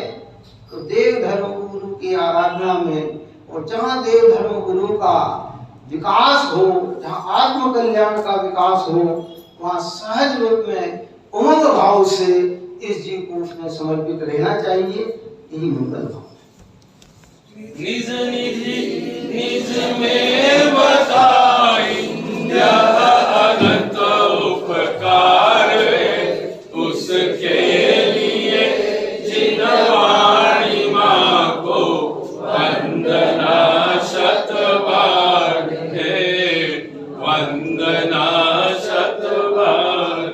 S3: तो देव धर्म गुरु की आराधना में, और जहाँ देव धर्म गुरु का विकास हो, जहाँ आत्म कल्याण का विकास हो, वहाँ सहज रूप में उमंग भाव से इस जीव को उसमें समर्पित रहना चाहिए। यही मंगल भाव।
S2: निज निज में बताई अनंत उपकार, उसके लिए जिन वाणी माँ को वंदना शत बार है, वंदना शत बार।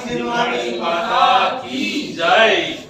S2: शिरोमणि माता की जय।